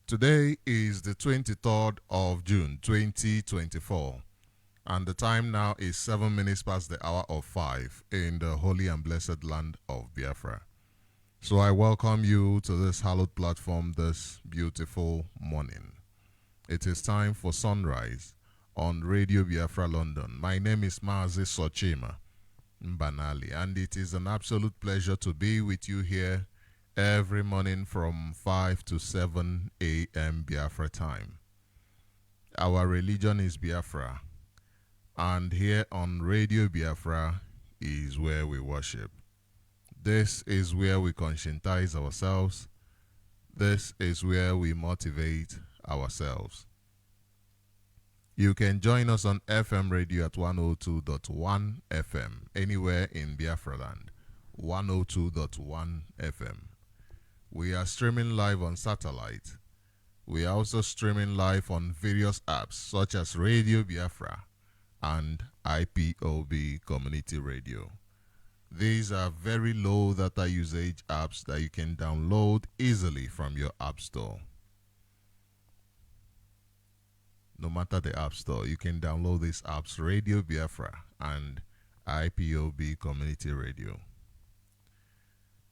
Today is the 23rd of June 2024, and the time now is 7 minutes past the hour of 5 in the holy and blessed land of Biafra. So I welcome you to this hallowed platform this beautiful morning. It is time for sunrise on Radio Biafra London. My name is Mazi Sochima, Mbanali, and it is an absolute pleasure to be with you here every morning from 5 to 7 a.m. Biafra time. Our religion is Biafra, and here on Radio Biafra is where we worship. This is where we conscientize ourselves. This is where we motivate ourselves. You can join us on FM radio at 102.1 FM anywhere in Biafra land. 102.1 FM. We are streaming live on satellite. We are also streaming live on various apps such as Radio Biafra and IPOB Community Radio. These are very low data usage apps that you can download easily from your app store. No matter the app store, you can download these apps, Radio Biafra and IPOB Community Radio.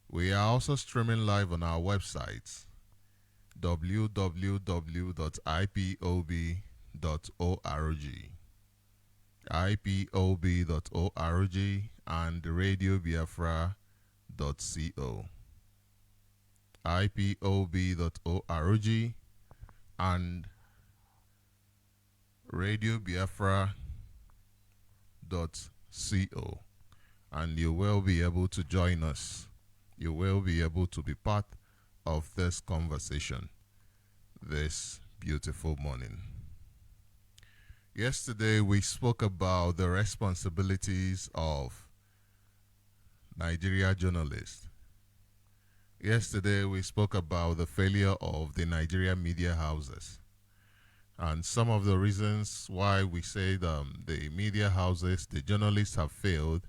We are also streaming live on our websites, www.ipob.org, ipob.org, and radiobiafra.co, ipob.org, and radiobiafra.co, and you will be able to join us. You will be able to be part of this conversation this beautiful morning. Yesterday we spoke about the responsibilities of Nigeria journalists. Yesterday we spoke about the failure of the Nigeria media houses and some of the reasons why we say the media houses, the journalists have failed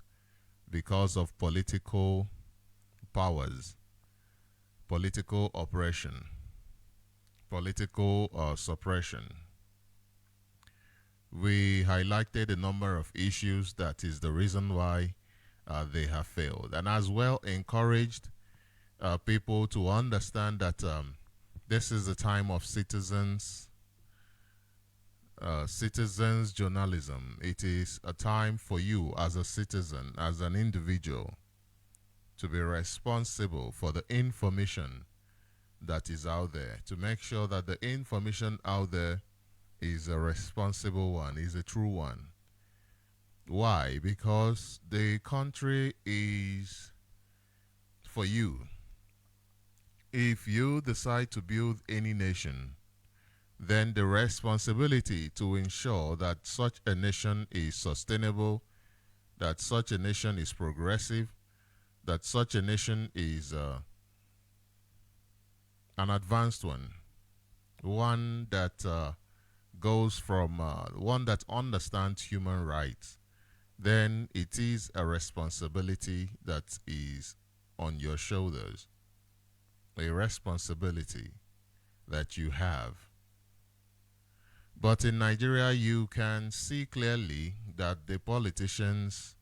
because of political powers, political oppression, political suppression. We highlighted a number of issues that is the reason why they have failed, and as well encouraged people to understand that this is a time of citizens journalism. It is a time for you as a citizen, as an individual, to be responsible for the information that is out there, to make sure that the information out there is a responsible one, is a true one. Why? Because the country is for you. If you decide to build any nation, then the responsibility to ensure that such a nation is sustainable, that such a nation is progressive, that such a nation is an advanced one that goes from one that understands human rights, then it is a responsibility that is on your shoulders, a responsibility that you have. But in Nigeria, you can see clearly that the politicians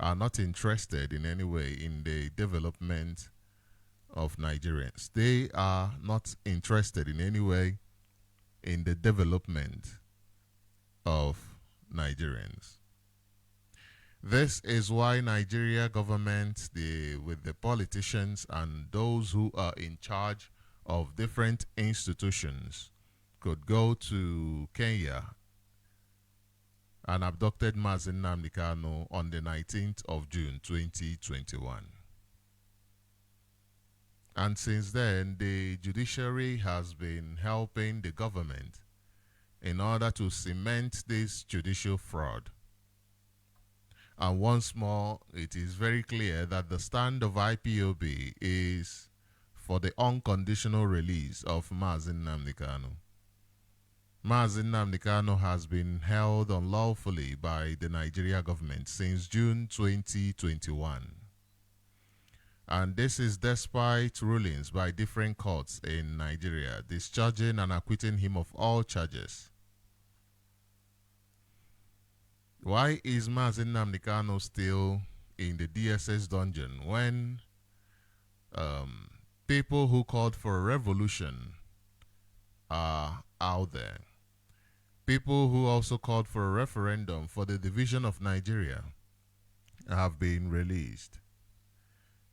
are not interested in any way in the development of Nigerians. They are not interested in any way in the development of Nigerians. This is why Nigeria government, with the politicians and those who are in charge of different institutions, could go to Kenya and abducted Mazi NnamdiKanu on the 19th of June 2021. And since then, the judiciary has been helping the government in order to cement this judicial fraud. And once more, it is very clear that the stand of IPOB is for the unconditional release of Mazi NnamdiKanu. Mazi NnamdiKanu has been held unlawfully by the Nigeria government since June 2021. And this is despite rulings by different courts in Nigeria discharging and acquitting him of all charges. Why is Mazi NnamdiKanu still in the DSS dungeon when people who called for a revolution are out there? People who also called for a referendum for the division of Nigeria have been released.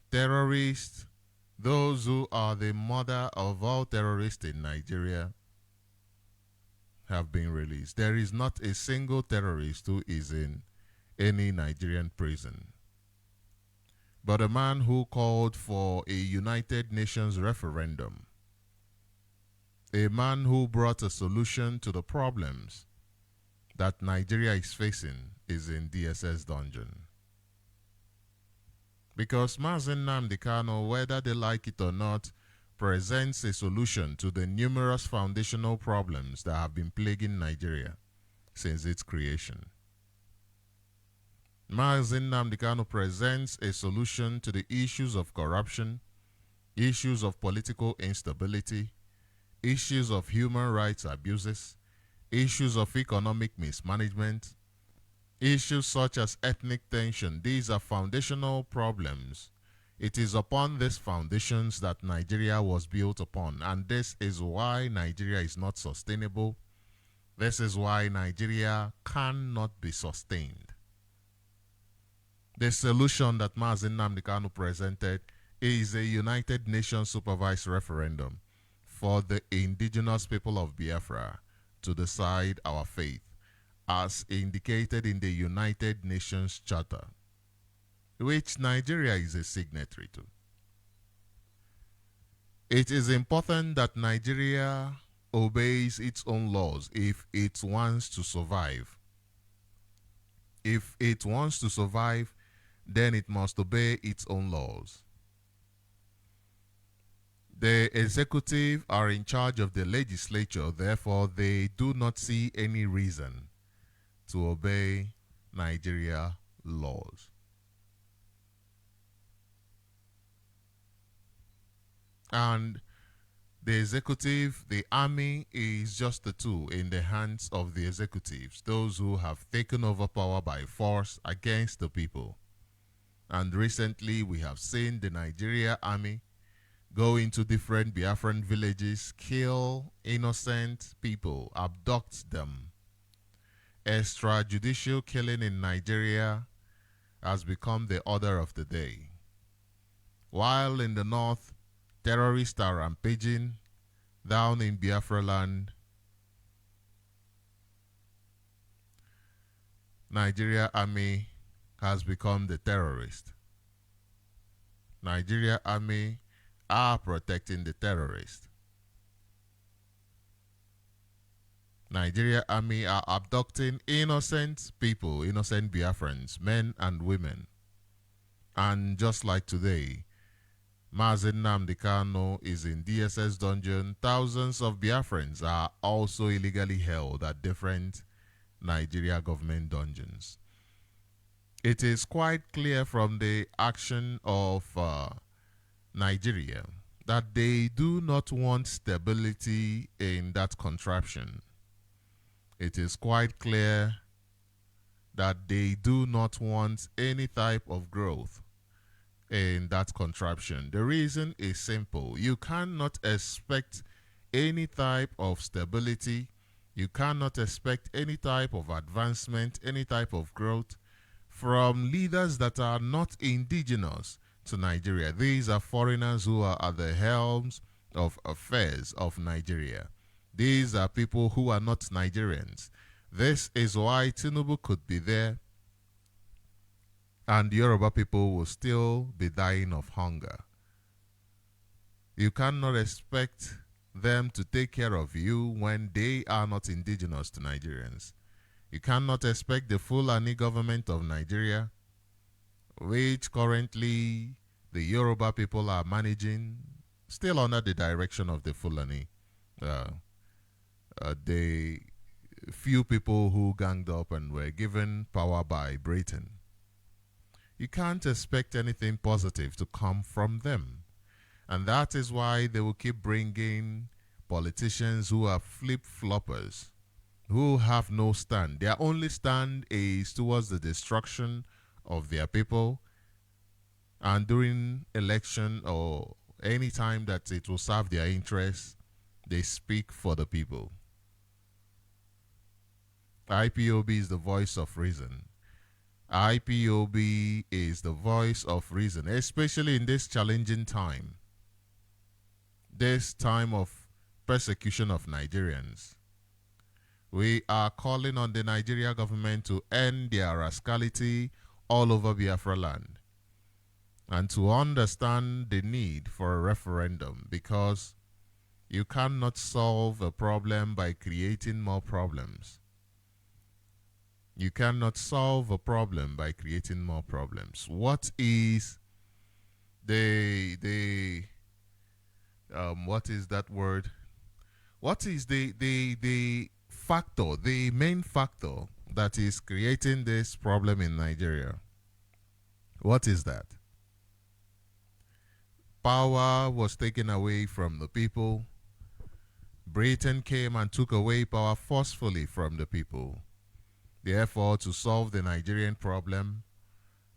Terrorists, those who are the mother of all terrorists in Nigeria, have been released. There is not a single terrorist who is in any Nigerian prison. But a man who called for a United Nations referendum, a man who brought a solution to the problems that Nigeria is facing, is in DSS dungeon. Because Mazi NnamdiKanu, whether they like it or not, presents a solution to the numerous foundational problems that have been plaguing Nigeria since its creation. Mazi NnamdiKanu presents a solution to the issues of corruption, issues of political instability, issues of human rights abuses, issues of economic mismanagement, issues such as ethnic tension. These are foundational problems. It is upon these foundations that Nigeria was built upon, and this is why Nigeria is not sustainable. This is why Nigeria cannot be sustained. The solution that Mazi NnamdiKanu presented is a United Nations supervised referendum for the indigenous people of Biafra to decide our fate, as indicated in the United Nations Charter, which Nigeria is a signatory to. It is important that Nigeria obeys its own laws if it wants to survive. If it wants to survive, then it must obey its own laws. The executive are in charge of the legislature, therefore they do not see any reason to obey Nigeria laws. And the executive, the army, is just a tool in the hands of the executives, those who have taken over power by force against the people. And recently we have seen the Nigeria army go into different Biafran villages, kill innocent people, abduct them. Extrajudicial killing in Nigeria has become the order of the day. While in the north, terrorists are rampaging, down in Biafra land, Nigeria army has become the terrorist. Nigeria army are protecting the terrorists. Nigeria army are abducting innocent people, innocent Biafrans, men and women. And just like today, Mazi NnamdiKanu is in DSS dungeon. Thousands of Biafrans are also illegally held at different Nigeria government dungeons. It is quite clear from the action of Nigeria that they do not want stability in that contraption. It is quite clear that they do not want any type of growth in that contraption. The reason is simple. You cannot expect any type of stability. You cannot expect any type of advancement, any type of growth from leaders that are not indigenous to Nigeria. These are foreigners who are at the helms of affairs of Nigeria. These are people who are not Nigerians. This is why Tinubu could be there and Yoruba people will still be dying of hunger. You cannot expect them to take care of you when they are not indigenous to Nigerians. You cannot expect the Fulani government of Nigeria, which currently the Yoruba people are managing, still under the direction of the Fulani. The few people who ganged up and were given power by Britain. you can't expect anything positive to come from them. And that is why they will keep bringing politicians who are flip-floppers, who have no stand. Their only stand is towards the destruction of their people. And during election or any time that it will serve their interests, they speak for the people. IPOB is the voice of reason. IPOB is the voice of reason, especially in this challenging time. This time of persecution of Nigerians. We are calling on the Nigeria government to end their rascality all over Biafra land and to understand the need for a referendum, because you cannot solve a problem by creating more problems. You cannot solve a problem by creating more problems. What is what is that word? What is the factor, the main factor that is creating this problem in Nigeria? What is that? Power was taken away from the people. Britain came and took away power forcefully from the people. Therefore, to solve the Nigerian problem,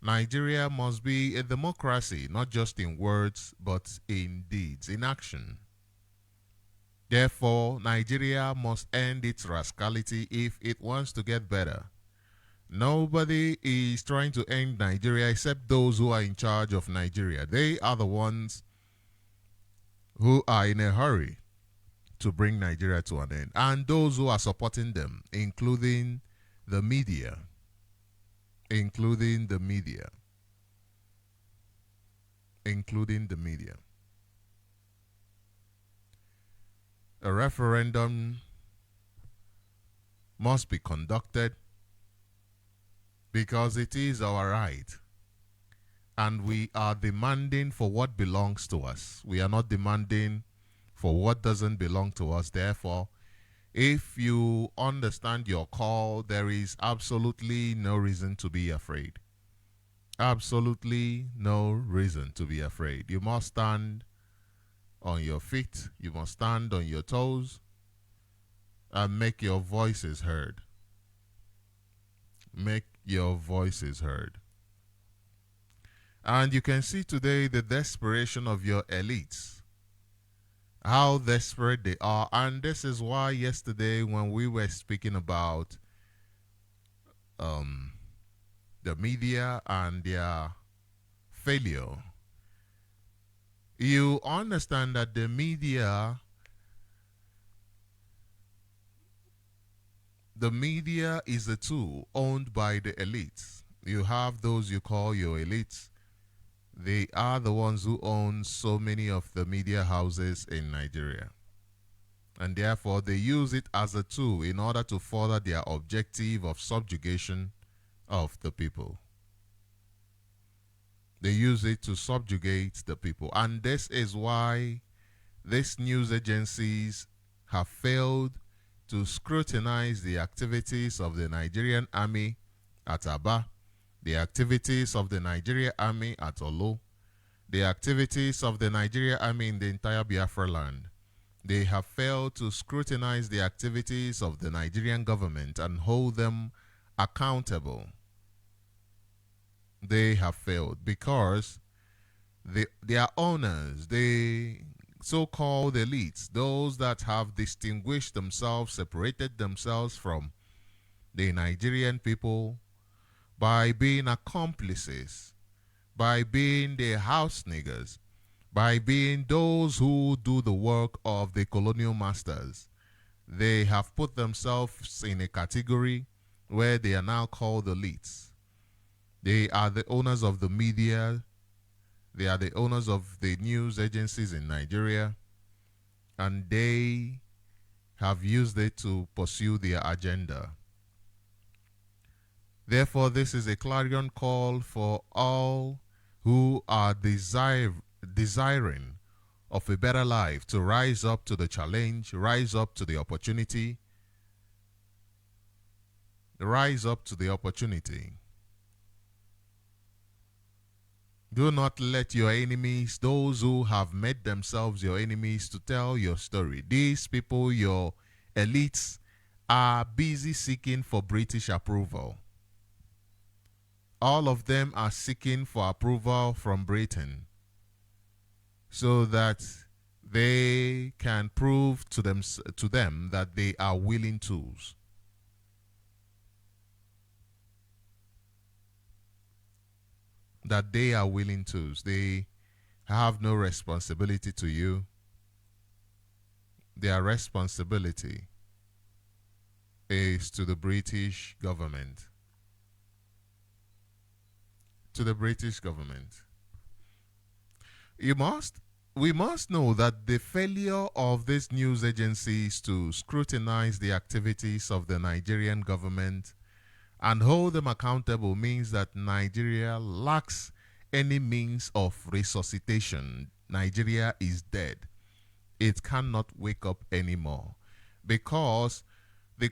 Nigeria must be a democracy, not just in words, but in deeds, in action. Therefore, Nigeria must end its rascality if it wants to get better. Nobody is trying to end Nigeria except those who are in charge of Nigeria. They are the ones who are in a hurry to bring Nigeria to an end. And those who are supporting them, including the media. Including the media. Including the media. A referendum must be conducted because it is our right. And we are demanding for what belongs to us. We are not demanding for what doesn't belong to us. Therefore, if you understand your call, there is absolutely no reason to be afraid. Absolutely no reason to be afraid. You must stand on your feet. You must stand on your toes and make your voices heard. Make your voices heard. And you can see today the desperation of your elites, how desperate they are. And this is why yesterday when we were speaking about the media and their failure, you understand that the media is a tool owned by the elites. You have those you call your elites. They are the ones who own so many of the media houses in Nigeria. And therefore, they use it as a tool in order to further their objective of subjugation of the people. They use it to subjugate the people. And this is why these news agencies have failed to scrutinize the activities of the Nigerian army at Aba, the activities of the Nigerian army at Olo, the activities of the Nigerian army in the entire Biafra land. They have failed to scrutinize the activities of the Nigerian government and hold them accountable. They have failed because their owners, the so-called elites, those that have distinguished themselves, separated themselves from the Nigerian people by being accomplices, by being the house niggers, by being those who do the work of the colonial masters. They have put themselves in a category where they are now called elites. They are the owners of the media. They are the owners of the news agencies in Nigeria. And they have used it to pursue their agenda. Therefore, this is a clarion call for all who are desiring of a better life to rise up to the challenge, rise up to the opportunity, rise up to the opportunity. Do not let your enemies, those who have made themselves your enemies, to tell your story. These people, your elites, are busy seeking for British approval. All of them are seeking for approval from Britain so that they can prove to them that they are willing tools. That they are willing tools. They have no responsibility to you. Their responsibility is to the British government. To the British government. We must know that the failure of these news agencies to scrutinize the activities of the Nigerian government and hold them accountable means that Nigeria lacks any means of resuscitation. Nigeria is dead. It cannot wake up anymore because the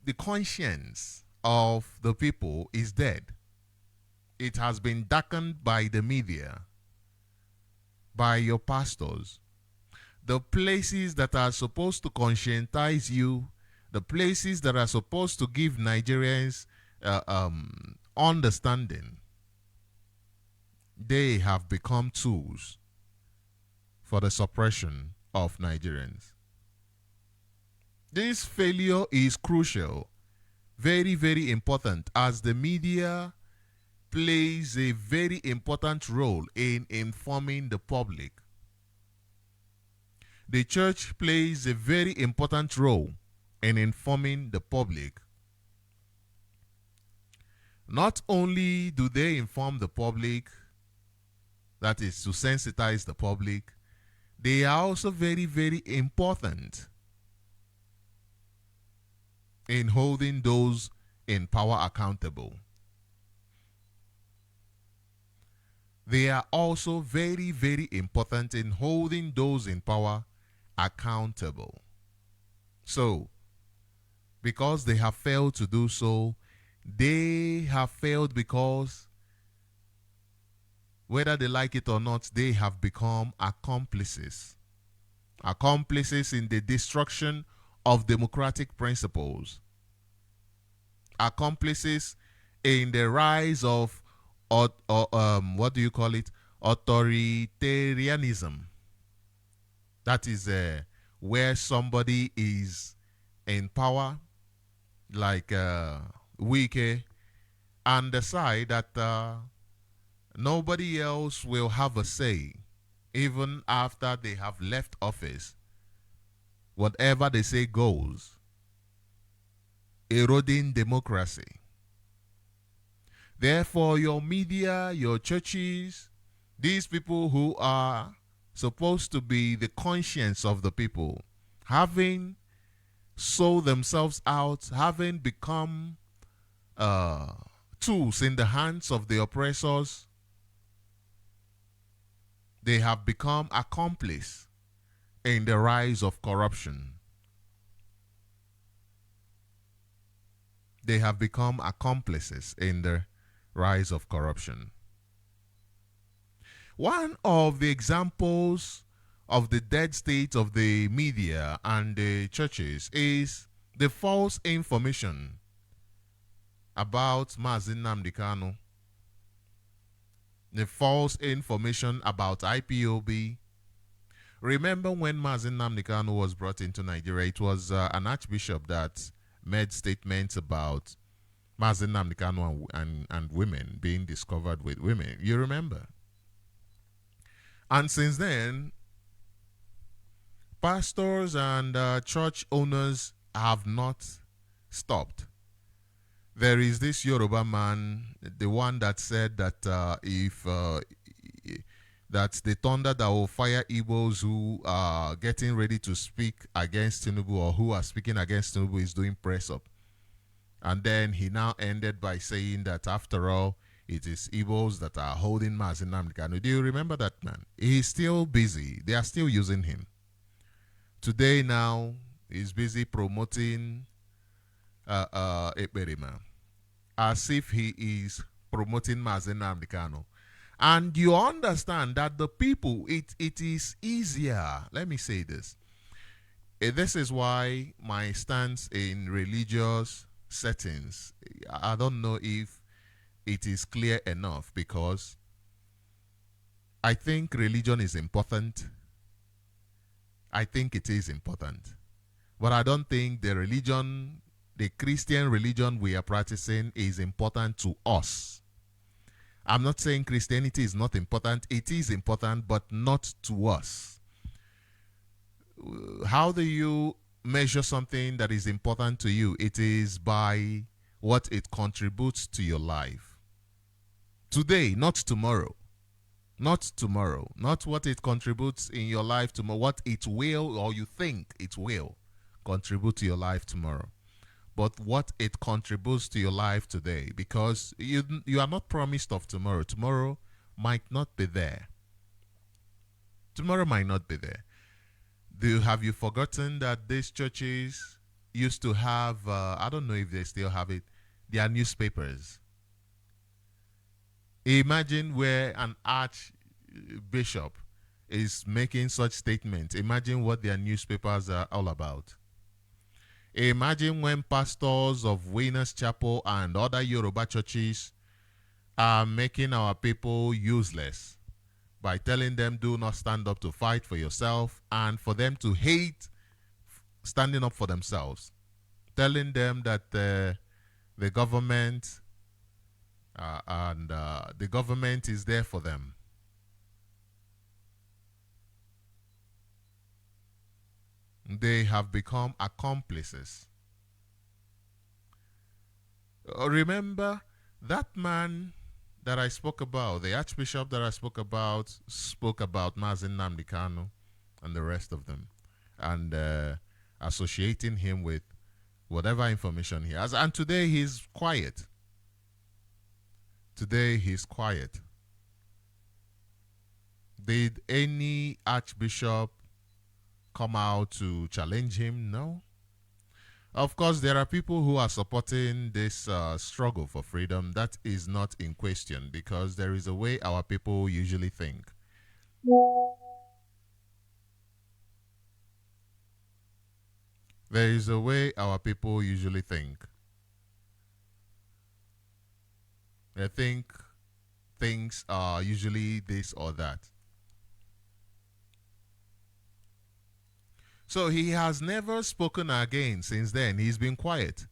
the conscience of the people is dead. It has been darkened by the media, by your pastors. The places that are supposed to conscientize you, the places that are supposed to give Nigerians understanding, they have become tools for the suppression of Nigerians. This failure is crucial, very, very important, as the media plays a very important role in informing the public. The church plays a very important role in informing the public. Not only do they inform the public, that is to sensitize the public, they are also very, very important in holding those in power accountable. They are also very, very important in holding those in power accountable. So, because they have failed to do so, they have failed because, whether they like it or not, they have become accomplices. Accomplices in the destruction of democratic principles. Accomplices in the rise of what do you call it? Authoritarianism. That is where somebody is in power, like Wike, and decide that nobody else will have a say, even after they have left office. Whatever they say goes, eroding democracy. Therefore, your media, your churches, these people who are supposed to be the conscience of the people, having sold themselves out, having become tools in the hands of the oppressors, they have become accomplices in the rise of corruption. They have become accomplices in the rise of corruption. One of the examples of the dead state of the media and the churches is the false information about Mazi NnamdiKanu, the false information about IPOB. Remember when Mazi NnamdiKanu was brought into Nigeria, it was an archbishop that made statements about Mazi NnamdiKanu and women being discovered with women. You remember? And since then, pastors and church owners have not stopped. There is this Yoruba man, the one that said that if that the thunder that will fire Igbos who are getting ready to speak against Tinubu, or who are speaking against Tinubu, is doing press up. And then he now ended by saying that after all, it is Igbos that are holding Mazi NnamdiKanu. Do you remember that man? He's still busy. They are still using him. Today now, he's busy promoting Ekperima, as if he is promoting Mazi NnamdiKanu. And you understand that the people, it is easier. Let me say this. This is why my stance in religious settings, I don't know if it is clear enough, because I think religion is important. I think it is important. But I don't think the religion, the Christian religion we are practicing, is important to us. I'm not saying Christianity is not important. It is important, but not to us. How do you measure something that is important to you? It is by what it contributes to your life. Today, not tomorrow. Not tomorrow. Not what it contributes in your life tomorrow. What it will, or you think it will, contribute to your life tomorrow. But what it contributes to your life today. Because you are not promised of tomorrow. Tomorrow might not be there. Tomorrow might not be there. Have you forgotten that these churches used to have, I don't know if they still have it, their newspapers? Imagine where an archbishop is making such statements. Imagine what their newspapers are all about. Imagine when pastors of Winners Chapel and other Yoruba churches are making our people useless by telling them do not stand up to fight for yourself, and for them to hate standing up for themselves. Telling them that the government the government is there for them. They have become accomplices. Remember that man that I spoke about, the archbishop that I spoke about Mazi NnamdiKanu and the rest of them, and associating him with whatever information he has. And today he's quiet. Today he's quiet. Did any archbishop come out to challenge him? No. Of course, there are people who are supporting this struggle for freedom. That is not in question, because there is a way our people usually think. There is a way our people usually think. They think things are usually this or that. So he has never spoken again since then. He's been quiet.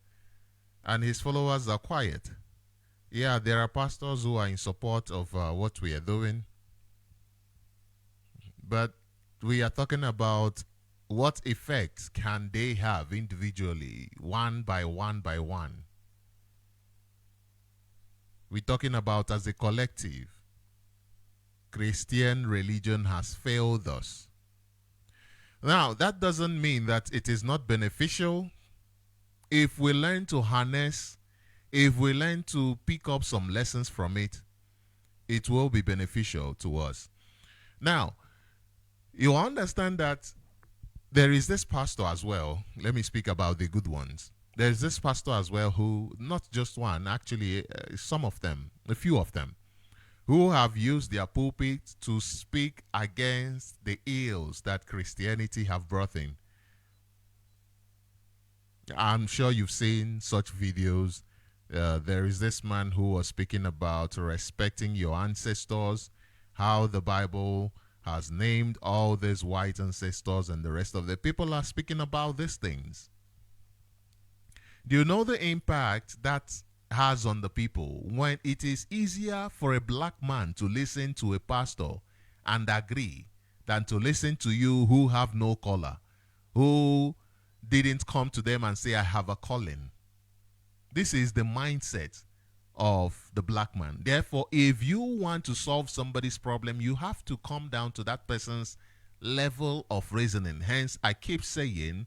And his followers are quiet. Yeah, there are pastors who are in support of what we are doing. But we are talking about what effects can they have individually, one by one by one. We're talking about as a collective. Christian religion has failed us. Now, that doesn't mean that it is not beneficial. If we learn to harness, if we learn to pick up some lessons from it, it will be beneficial to us. Now, you understand that there is this pastor as well. Let me speak about the good ones. There is this pastor as well who, not just one, actually some of them, a few of them, who have used their pulpit to speak against the ills that Christianity have brought in. I'm sure you've seen such videos. There is this man who was speaking about respecting your ancestors, how the Bible has named all these white ancestors, and the rest of the people are speaking about these things. Do you know the impact that has on the people when it is easier for a black man to listen to a pastor and agree than to listen to you who have no color, who didn't come to them and say, I have a calling? This is the mindset of the black man. Therefore, if you want to solve somebody's problem, you have to come down to that person's level of reasoning. Hence, I keep saying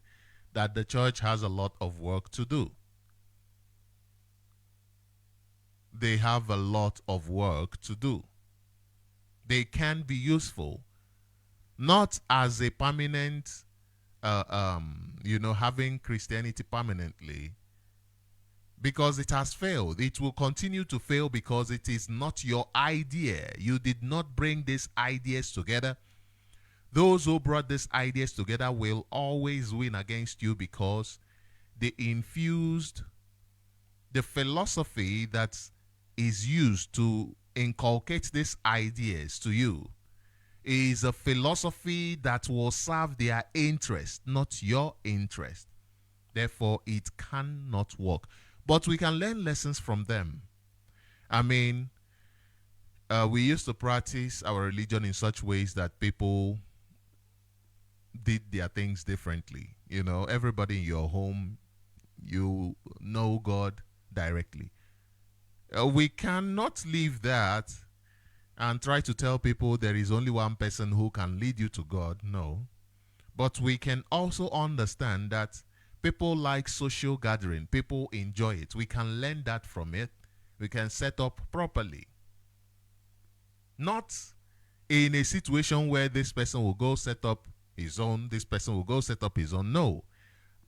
that the church has a lot of work to do. They have a lot of work to do. They can be useful, not as a permanent, having Christianity permanently because it has failed. It will continue to fail because it is not your idea. You did not bring these ideas together. Those who brought these ideas together will always win against you because they infused the philosophy that is used to inculcate these ideas to you is a philosophy that will serve their interest, not your interest. Therefore, it cannot work. But we can learn lessons from them. I mean, we used to practice our religion in such ways that people did their things differently. You know, everybody in your home, you know God directly. We cannot leave that and try to tell people there is only one person who can lead you to God. No. But we can also understand that people like social gathering. People enjoy it. We can learn that from it. We can set up properly. Not in a situation where this person will go set up his own, this person will go set up his own. No.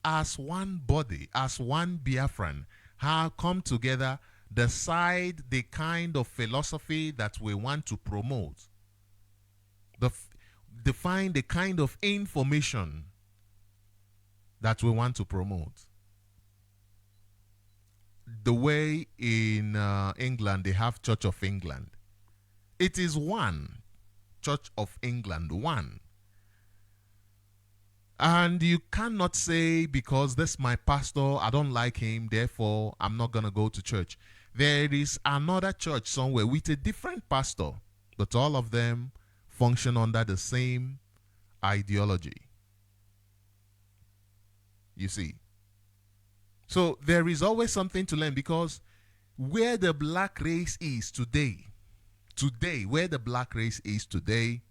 As one body, as one Biafran, have come together, decide the kind of philosophy that we want to promote, define the kind of information that we want to promote. The way in England they have Church of England. It is one Church of England, one. And you cannot say, because this is my pastor, I don't like him, therefore I'm not going to go to church. There is another church somewhere with a different pastor, but all of them function under the same ideology. You see. So there is always something to learn, because where the black race is today, where the black race is today,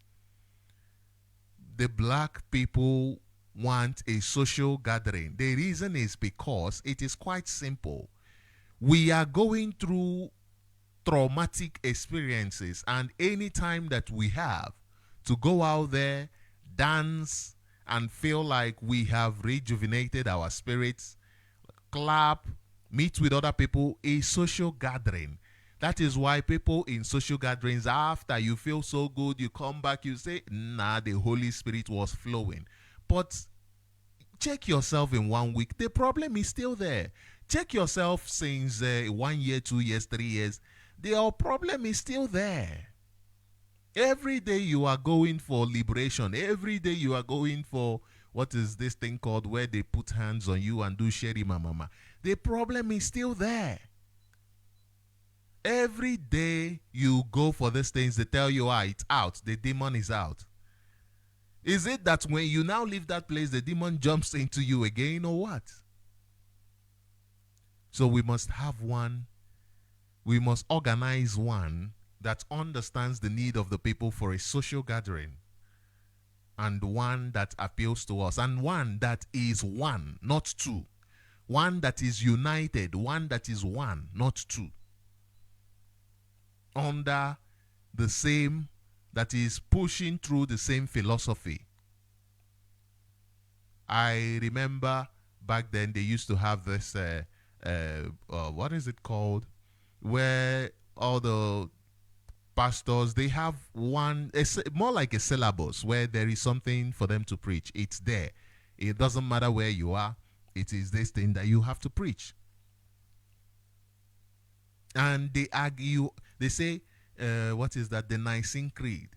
the black people want a social gathering. The reason is because it is quite simple. We are going through traumatic experiences, and any time that we have to go out there, dance, and feel like we have rejuvenated our spirits, clap, meet with other people, a social gathering. That is why people in social gatherings, after you feel so good, you come back, you say, nah, the Holy Spirit was flowing. But check yourself in 1 week. The problem is still there. Check yourself since 1 year, 2 years, 3 years. The problem is still there. Every day you are going for liberation. Every day you are going for, what is this thing called, where they put hands on you and do sheri mama. The problem is still there. Every day you go for these things, they tell you, it's out. The demon is out. Is it that when you now leave that place, the demon jumps into you again, or what? So we must have one. We must organize one that understands the need of the people for a social gathering, and one that appeals to us, and one that is one, not two. One that is united, one that is one, not two. Under the same, that is pushing through the same philosophy. I remember back then they used to have this, what is it called? Where all the pastors, they have one, more like a syllabus where there is something for them to preach. It's there. It doesn't matter where you are. It is this thing that you have to preach. And they argue, they say, what is that? The Nicene Creed.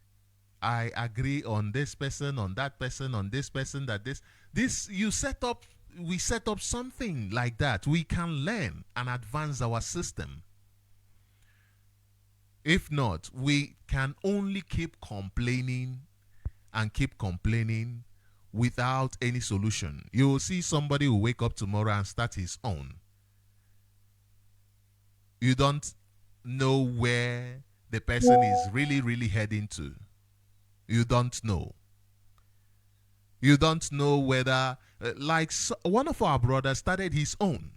I agree on this person, on that person, on this person, that this you set up, we set up something like that. We can learn and advance our system. If not, we can only keep complaining and keep complaining without any solution. You will see somebody who wake up tomorrow and start his own. You don't know where the person is really heading to. You don't know. You don't know whether, one of our brothers started his own.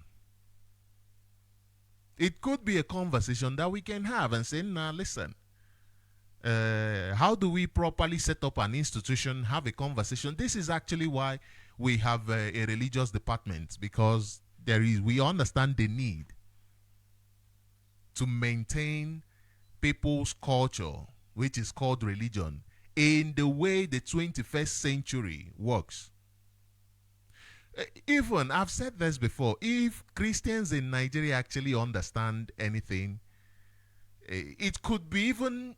It could be a conversation that we can have and say, nah, listen, how do we properly set up an institution, have a conversation? This is actually why we have a religious department, because we understand the need to maintain people's culture, which is called religion, in the way the 21st century works. Even, I've said this before, if Christians in Nigeria actually understand anything, it could be even,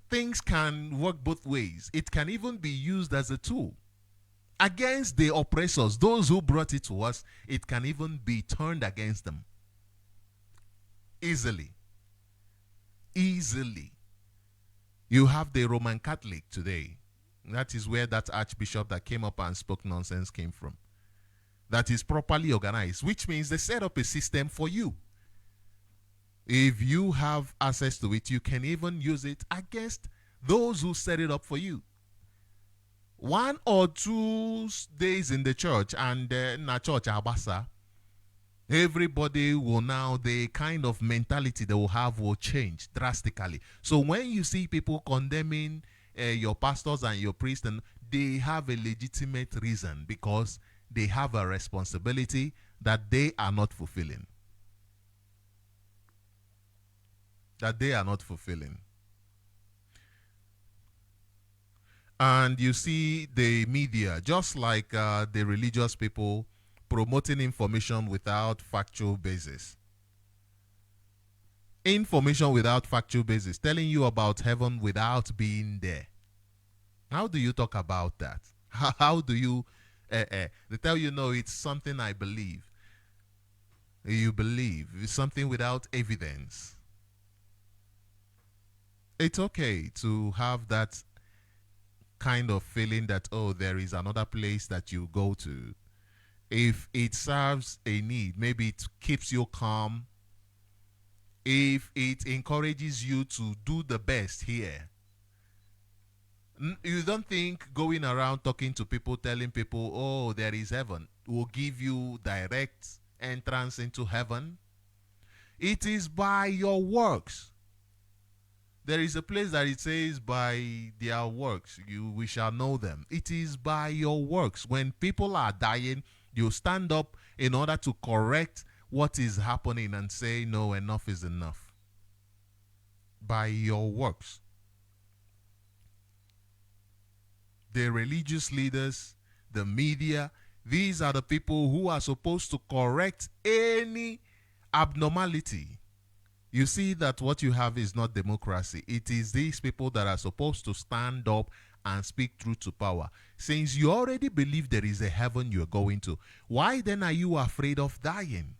things can work both ways. It can even be used as a tool against the oppressors, those who brought it to us. It can even be turned against them easily. You have the Roman Catholic today. That is where that archbishop that came up and spoke nonsense came from. That is properly organized, which means they set up a system for you. If you have access to it, you can even use it against those who set it up for you. 1 or 2 days in the church, and in a church Abasa, everybody will now, the kind of mentality they will have will change drastically. So when you see people condemning your pastors and your priests, and they have a legitimate reason, because they have a responsibility that they are not fulfilling. And you see the media, just like the religious people, promoting information without factual basis. Information without factual basis, telling you about heaven without being there. How do you talk about that? How do you, they tell you, no, it's something I believe. You believe. It's something without evidence. It's okay to have that kind of feeling that, oh, there is another place that you go to. If it serves a need, maybe it keeps you calm. If it encourages you to do the best here. You don't think going around talking to people, telling people, oh, there is heaven, will give you direct entrance into heaven? It is by your works. There is a place that it says, by their works we shall know them. It is by your works. When people are dying, you stand up in order to correct what is happening and say, no, enough is enough. By your works. The religious leaders, the media, these are the people who are supposed to correct any abnormality. You see that what you have is not democracy. It is these people that are supposed to stand up and speak truth to power. Since you already believe there is a heaven you're going to, why then are you afraid of dying?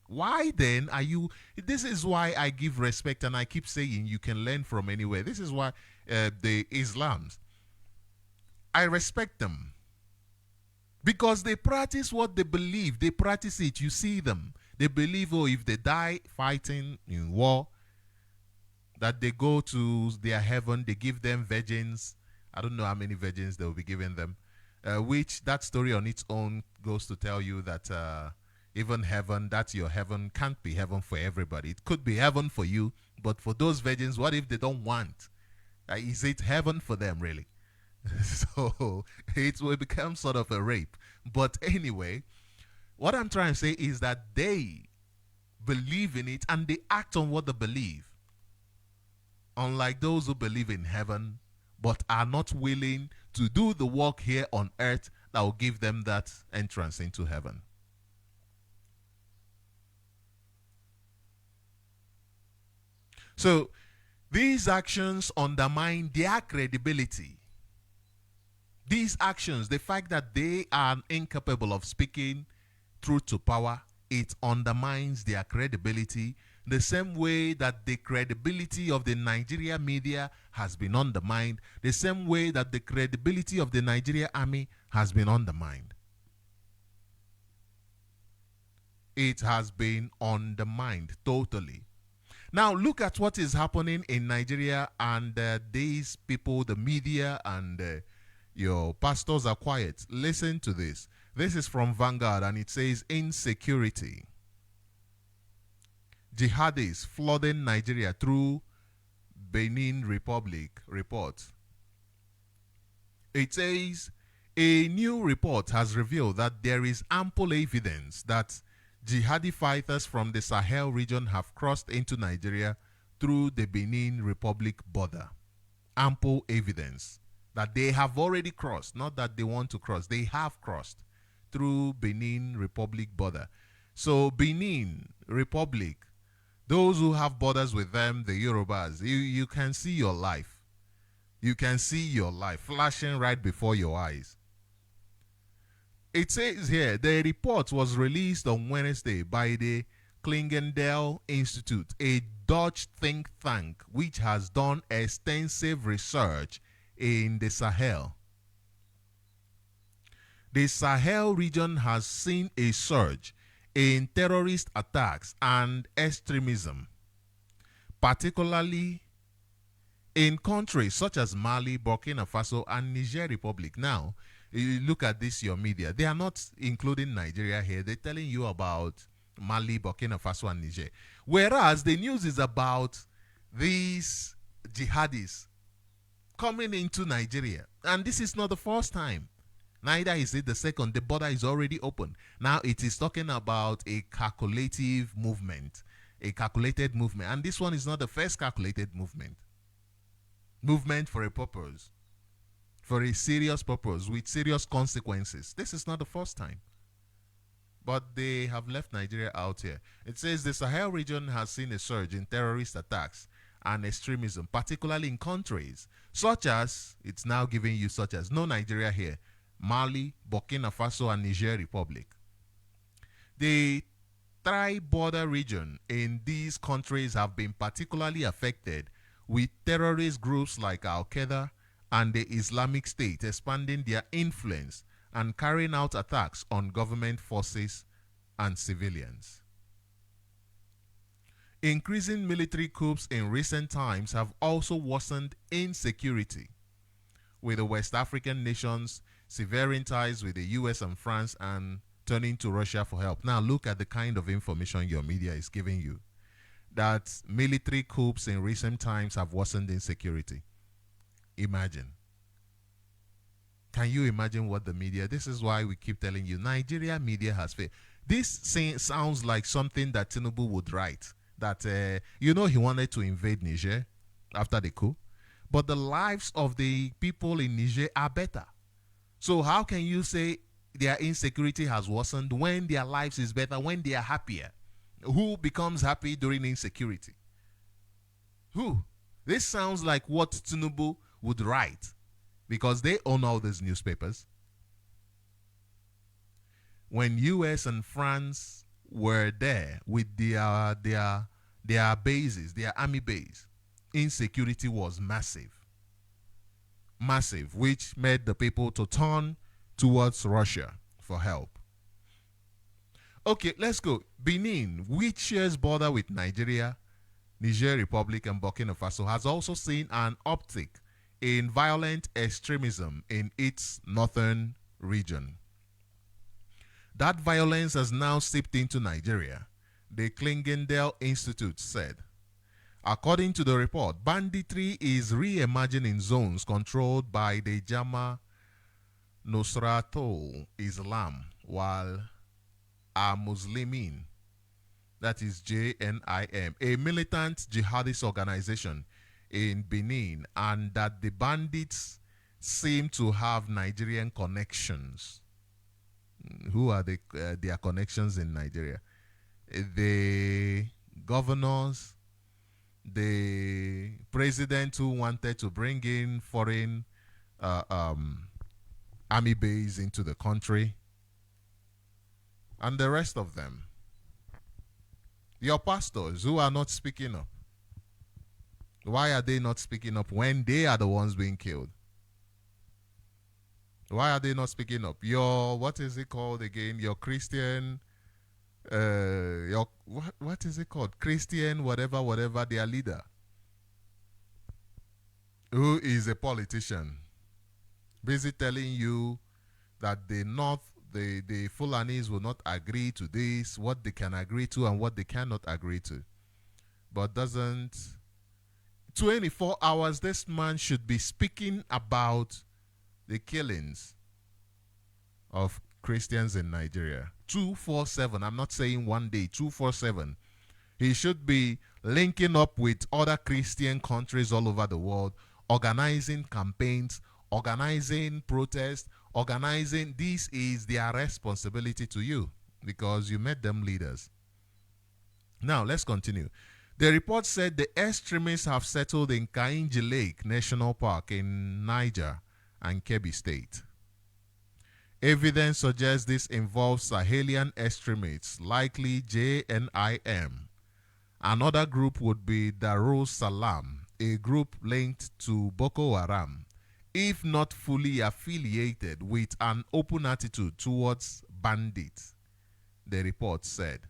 Why then are you... This is why I give respect, and I keep saying you can learn from anywhere. This is why the Islams, I respect them. Because they practice what they believe. They practice it. You see them. They believe, oh, if they die fighting in war, that they go to their heaven, they give them virgins. I don't know how many virgins they will be giving them. Which, that story on its own goes to tell you that even heaven, that's your heaven, can't be heaven for everybody. It could be heaven for you, but for those virgins, what if they don't want? Is it heaven for them, really? So it will become sort of a rape. But anyway, what I'm trying to say is that they believe in it and they act on what they believe. Unlike those who believe in heaven but are not willing to do the work here on earth that will give them that entrance into heaven. So these actions undermine their credibility. These actions, the fact that they are incapable of speaking truth to power, it undermines their credibility, the same way that the credibility of the Nigeria media has been undermined, the same way that the credibility of the Nigeria army has been undermined. It has been undermined totally. Now look at what is happening in Nigeria, and these people, the media and your pastors are quiet. Listen to this. This is from Vanguard, and it says, insecurity. Jihadis flooding Nigeria through Benin Republic report. It says, a new report has revealed that there is ample evidence that Jihadi fighters from the Sahel region have crossed into Nigeria through the Benin Republic border. Ample evidence that they have already crossed, not that they want to cross, they have crossed through Benin Republic border. So Benin Republic, those who have borders with them, the Yorubas, you can see your life. You can see your life flashing right before your eyes. It says here, the report was released on Wednesday by the Klingendel Institute, a Dutch think tank which has done extensive research in the Sahel. The Sahel region has seen a surge in terrorist attacks and extremism, particularly in countries such as Mali, Burkina Faso, and Niger Republic. Now, you look at this, your media, they are not including Nigeria here. They're telling you about Mali, Burkina Faso, and Niger. Whereas the news is about these jihadis coming into Nigeria. And this is not the first time. Neither is it the second. The border is already open. Now it is talking about a calculative movement, a calculated movement. And this one is not the first calculated movement. Movement for a purpose, for a serious purpose with serious consequences. This is not the first time. But they have left Nigeria out here. It says the Sahel region has seen a surge in terrorist attacks and extremism, particularly in countries such as, it's now giving you such as, no Nigeria here, Mali, Burkina Faso, and Niger Republic. The tri-border region in these countries have been particularly affected, with terrorist groups like Al-Qaeda and the Islamic State expanding their influence and carrying out attacks on government forces and civilians. Increasing military coups in recent times have also worsened insecurity, with the West African nations severing ties with the US and France and turning to Russia for help. Now look at the kind of information your media is giving you. That military coups in recent times have worsened insecurity. Imagine. Can you imagine what the media, this is why we keep telling you, Nigeria media has failed. This sounds like something that Tinubu would write. That, he wanted to invade Niger after the coup. But the lives of the people in Niger are better. So how can you say their insecurity has worsened when their lives is better, when they are happier? Who becomes happy during insecurity? Who? This sounds like what Tinubu would write, because they own all these newspapers. When US and France were there with their bases, their army base, insecurity was massive. Massive, which made the people to turn towards Russia for help. Okay, let's go. Benin, which shares border with Nigeria, Niger Republic, and Burkina Faso, has also seen an uptick in violent extremism in its northern region. That violence has now seeped into Nigeria, the Klingendel Institute said. According to the report, banditry is re-emerging in zones controlled by the Jama Nusratul Islam, while Muslimin, that is JNIM, a militant jihadist organization in Benin, and that the bandits seem to have Nigerian connections. Who are their connections in Nigeria? The governors, the president who wanted to bring in foreign army base into the country, and the rest of them. Your pastors who are not speaking up. Why are they not speaking up when they are the ones being killed? Why are they not speaking up? Your, what is it called again? Your Christian, what is it called? Christian, whatever, their leader, who is a politician, busy telling you that the North, the Fulanis will not agree to this, what they can agree to and what they cannot agree to. But doesn't, 24 hours, this man should be speaking about the killings of Christians in Nigeria. 247. I'm not saying one day, 247. He should be linking up with other Christian countries all over the world, organizing campaigns, organizing protests, organizing. This is their responsibility to you because you made them leaders. Now, let's continue. The report said the extremists have settled in Kainji Lake National Park in Niger and Kebbi State. Evidence suggests this involves Sahelian extremists, likely JNIM. Another group would be Darul Salam, a group linked to Boko Haram, if not fully affiliated with an open attitude towards bandits, the report said.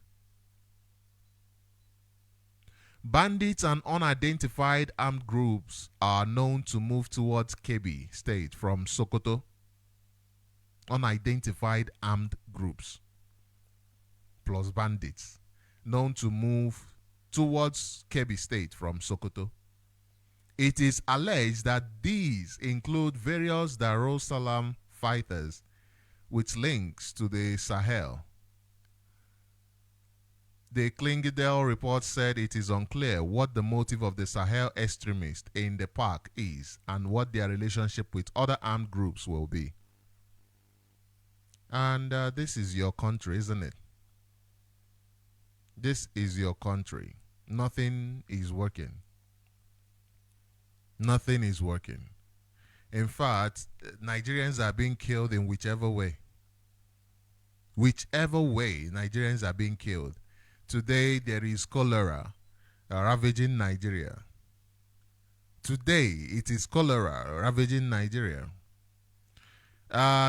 Bandits and unidentified armed groups are known to move towards Kebbi State from Sokoto. Unidentified armed groups plus bandits known to move towards Kebbi State from Sokoto. It is alleged that these include various Darul Salam fighters with links to the Sahel. The Klingedel report said it is unclear what the motive of the Sahel extremists in the park is and what their relationship with other armed groups will be. And this is your country, isn't it? This is your country. Nothing is working. Nothing is working. In fact, Nigerians are being killed in whichever way. Whichever way, Nigerians are being killed. Today, there is cholera ravaging Nigeria. Today, it is cholera ravaging Nigeria.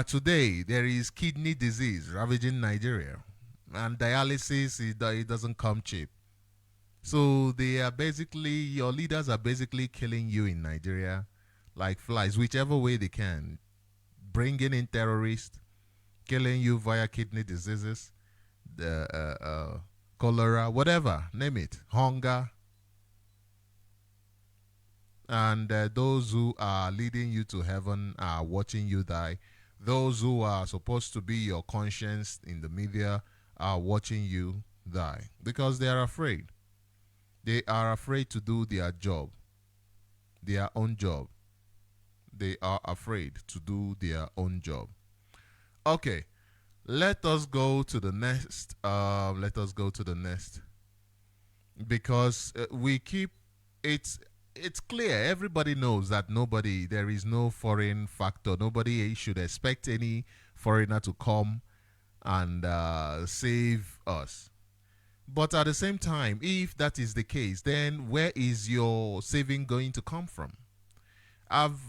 Today, there is kidney disease ravaging Nigeria. And dialysis, it doesn't come cheap. So they are basically, your leaders are basically killing you in Nigeria like flies, whichever way they can. Bringing in terrorists, killing you via kidney diseases, cholera, whatever, name it, hunger. And those who are leading you to heaven are watching you die. Those who are supposed to be your conscience in the media are watching you die because they are afraid. They are afraid to do their job, their own job. They are afraid to do their own job. Okay, let us go to the next. Because we keep it's clear. Everybody knows that there is no foreign factor. Nobody should expect any foreigner to come and save us. But at the same time, if that is the case, then where is your saving going to come from? I've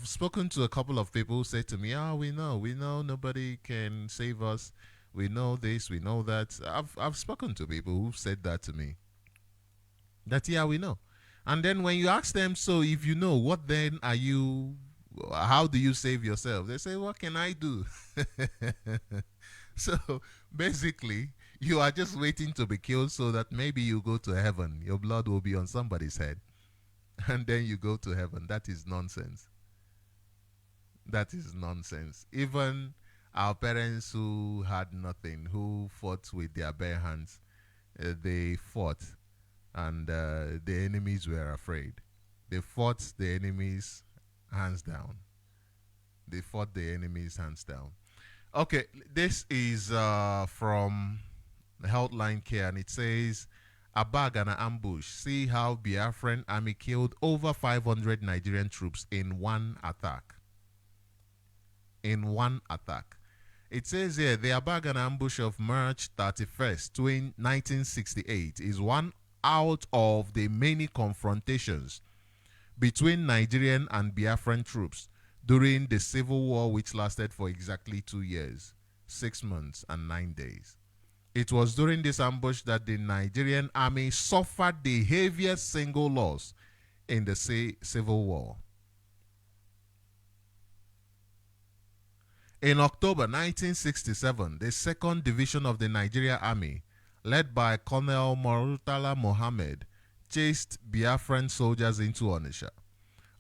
spoken to a couple of people who say to me, we know nobody can save us. We know this, we know that. I've spoken to people who said that to me. That, yeah, we know. And then when you ask them, so if you know, what then how do you save yourself? They say, what can I do? So basically, you are just waiting to be killed so that maybe you go to heaven. Your blood will be on somebody's head. And then you go to heaven. That is nonsense. That is nonsense. Even our parents who had nothing, who fought with their bare hands, they fought. And the enemies were afraid. They fought the enemies hands down. They fought the enemies hands down. Okay, this is from Healthline Care, and it says, Abagana ambush. See how Biafran army killed over 500 Nigerian troops in one attack. In one attack. It says here, the Abagana ambush of March 31st, 1968 is one out of the many confrontations between Nigerian and Biafran troops during the civil war, which lasted for exactly 2 years, 6 months, and 9 days. It was during this ambush that the Nigerian army suffered the heaviest single loss in the civil war. In October 1967, the 2nd Division of the Nigeria Army, led by Colonel Murtala Mohammed, chased Biafran soldiers into Onitsha.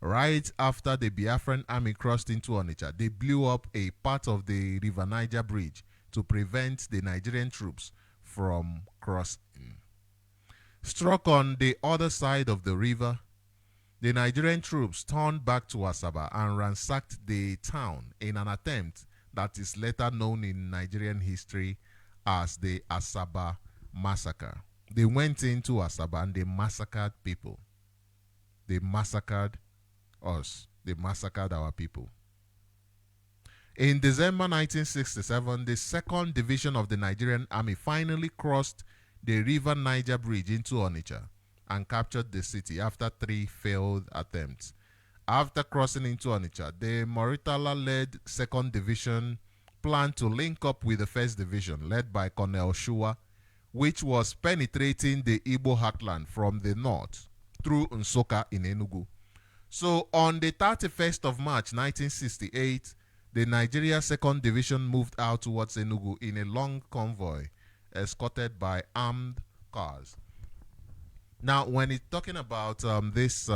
Right after the Biafran army crossed into Onitsha, they blew up a part of the River Niger bridge to prevent the Nigerian troops from crossing. Struck on the other side of the river, the Nigerian troops turned back to Asaba and ransacked the town in an attempt that is later known in Nigerian history as the Asaba Massacre. They went into Asaba and they massacred people. They massacred us. They massacred our people. In December 1967, the 2nd Division of the Nigerian Army finally crossed the River Niger Bridge into Onitsha and captured the city after 3 failed attempts. After crossing into Onitsha, the Moritala-led 2nd Division planned to link up with the 1st Division, led by Colonel Shua, which was penetrating the Igbo heartland from the north through Nsukka in Enugu. So on the 31st of March 1968, the Nigeria 2nd Division moved out towards Enugu in a long convoy escorted by armed cars. Now, when it's talking about this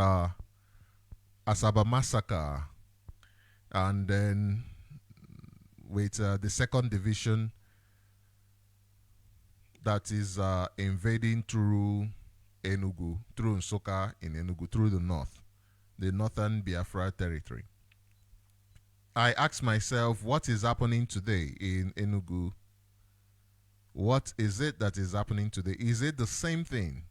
Asaba massacre, and then with the 2nd Division that is invading through Enugu, through Nsukka in Enugu, through the north, the northern Biafra territory. I ask myself, what is happening today in Enugu? What is it that is happening today? Is it the same thing?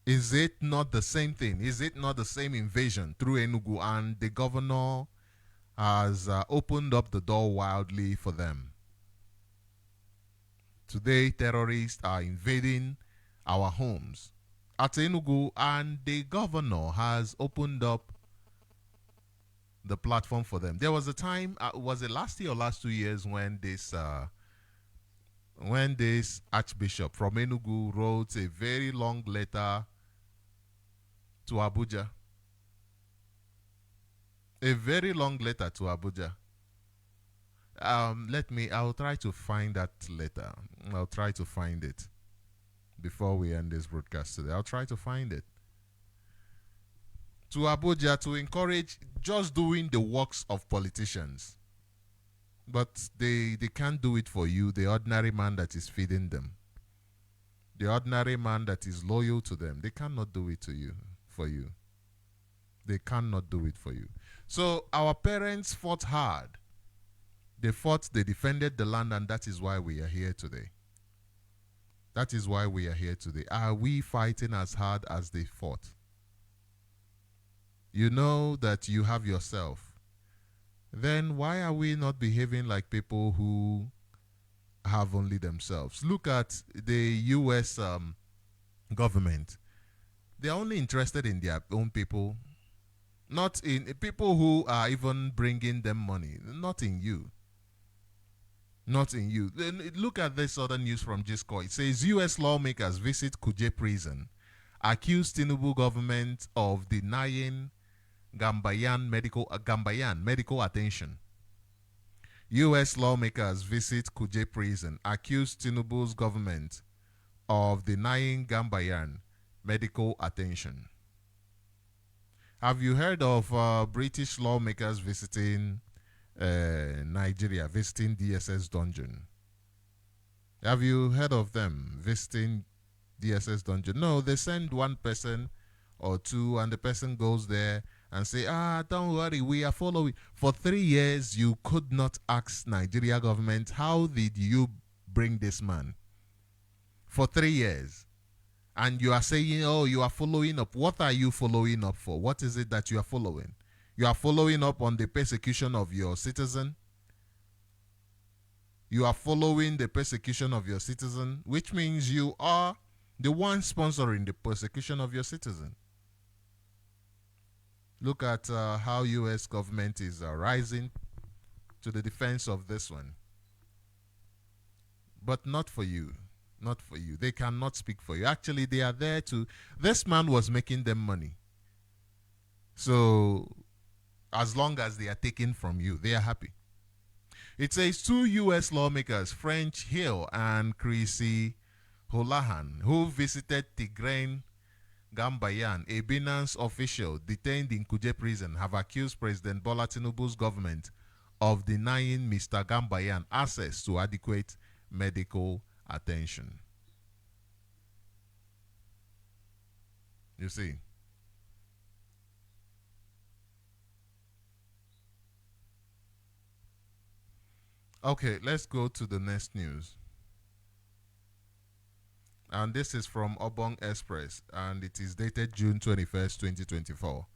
Is it not the same thing? Is it not the same invasion through Enugu, and the governor has opened up the door wildly for them? Today, terrorists are invading our homes at Enugu, and the governor has opened up the platform for them. There was a time, was it last year or last 2 years, when this archbishop from Enugu wrote a very long letter to Abuja. A very long letter to Abuja. I'll try to find that letter. I'll try to find it before we end this broadcast today. I'll try to find it. To Abuja to encourage just doing the works of politicians. But they can't do it for you, the ordinary man that is feeding them. The ordinary man that is loyal to them. They cannot do it to you, for you. They cannot do it for you. So our parents fought hard. They fought, they defended the land, and that is why we are here today. That is why we are here today. Are we fighting as hard as they fought? You know that you have yourself. Then why are we not behaving like people who have only themselves? Look at the U.S. Government. They're only interested in their own people, not in people who are even bringing them money, not in you. Not in you. Then look at this other news from Gisco. It says U.S. lawmakers visit Kuje prison, accuse Tinubu government of denying Gambayan medical attention. U.S. lawmakers visit Kuje prison, accuse Tinubu's government of denying Gambayan medical attention. Have you heard of British lawmakers visiting Nigeria, visiting DSS dungeon? Have you heard of them visiting DSS dungeon? No, they send one person or two, and the person goes there and say, don't worry, we are following. For 3 years, you could not ask Nigeria government, how did you bring this man? For 3 years. And you are saying, oh, you are following up. What are you following up for? What is it that you are following? You are following up on the persecution of your citizen. You are following the persecution of your citizen, which means you are the one sponsoring the persecution of your citizen. Look at how U.S. government is rising to the defense of this one. But not for you. Not for you. They cannot speak for you. Actually, they are there to... This man was making them money. So, as long as they are taking from you, they are happy. It says 2 U.S. lawmakers, French Hill and Chrissy Holahan, who visited Tigraine Gambayan, a Binance official detained in Kuje prison, have accused President Bola Tinubu's government of denying Mr. Gambayan access to adequate medical attention. You see. Okay, let's go to the next news. And this is from Obong Express, and it is dated June 21st, 2024.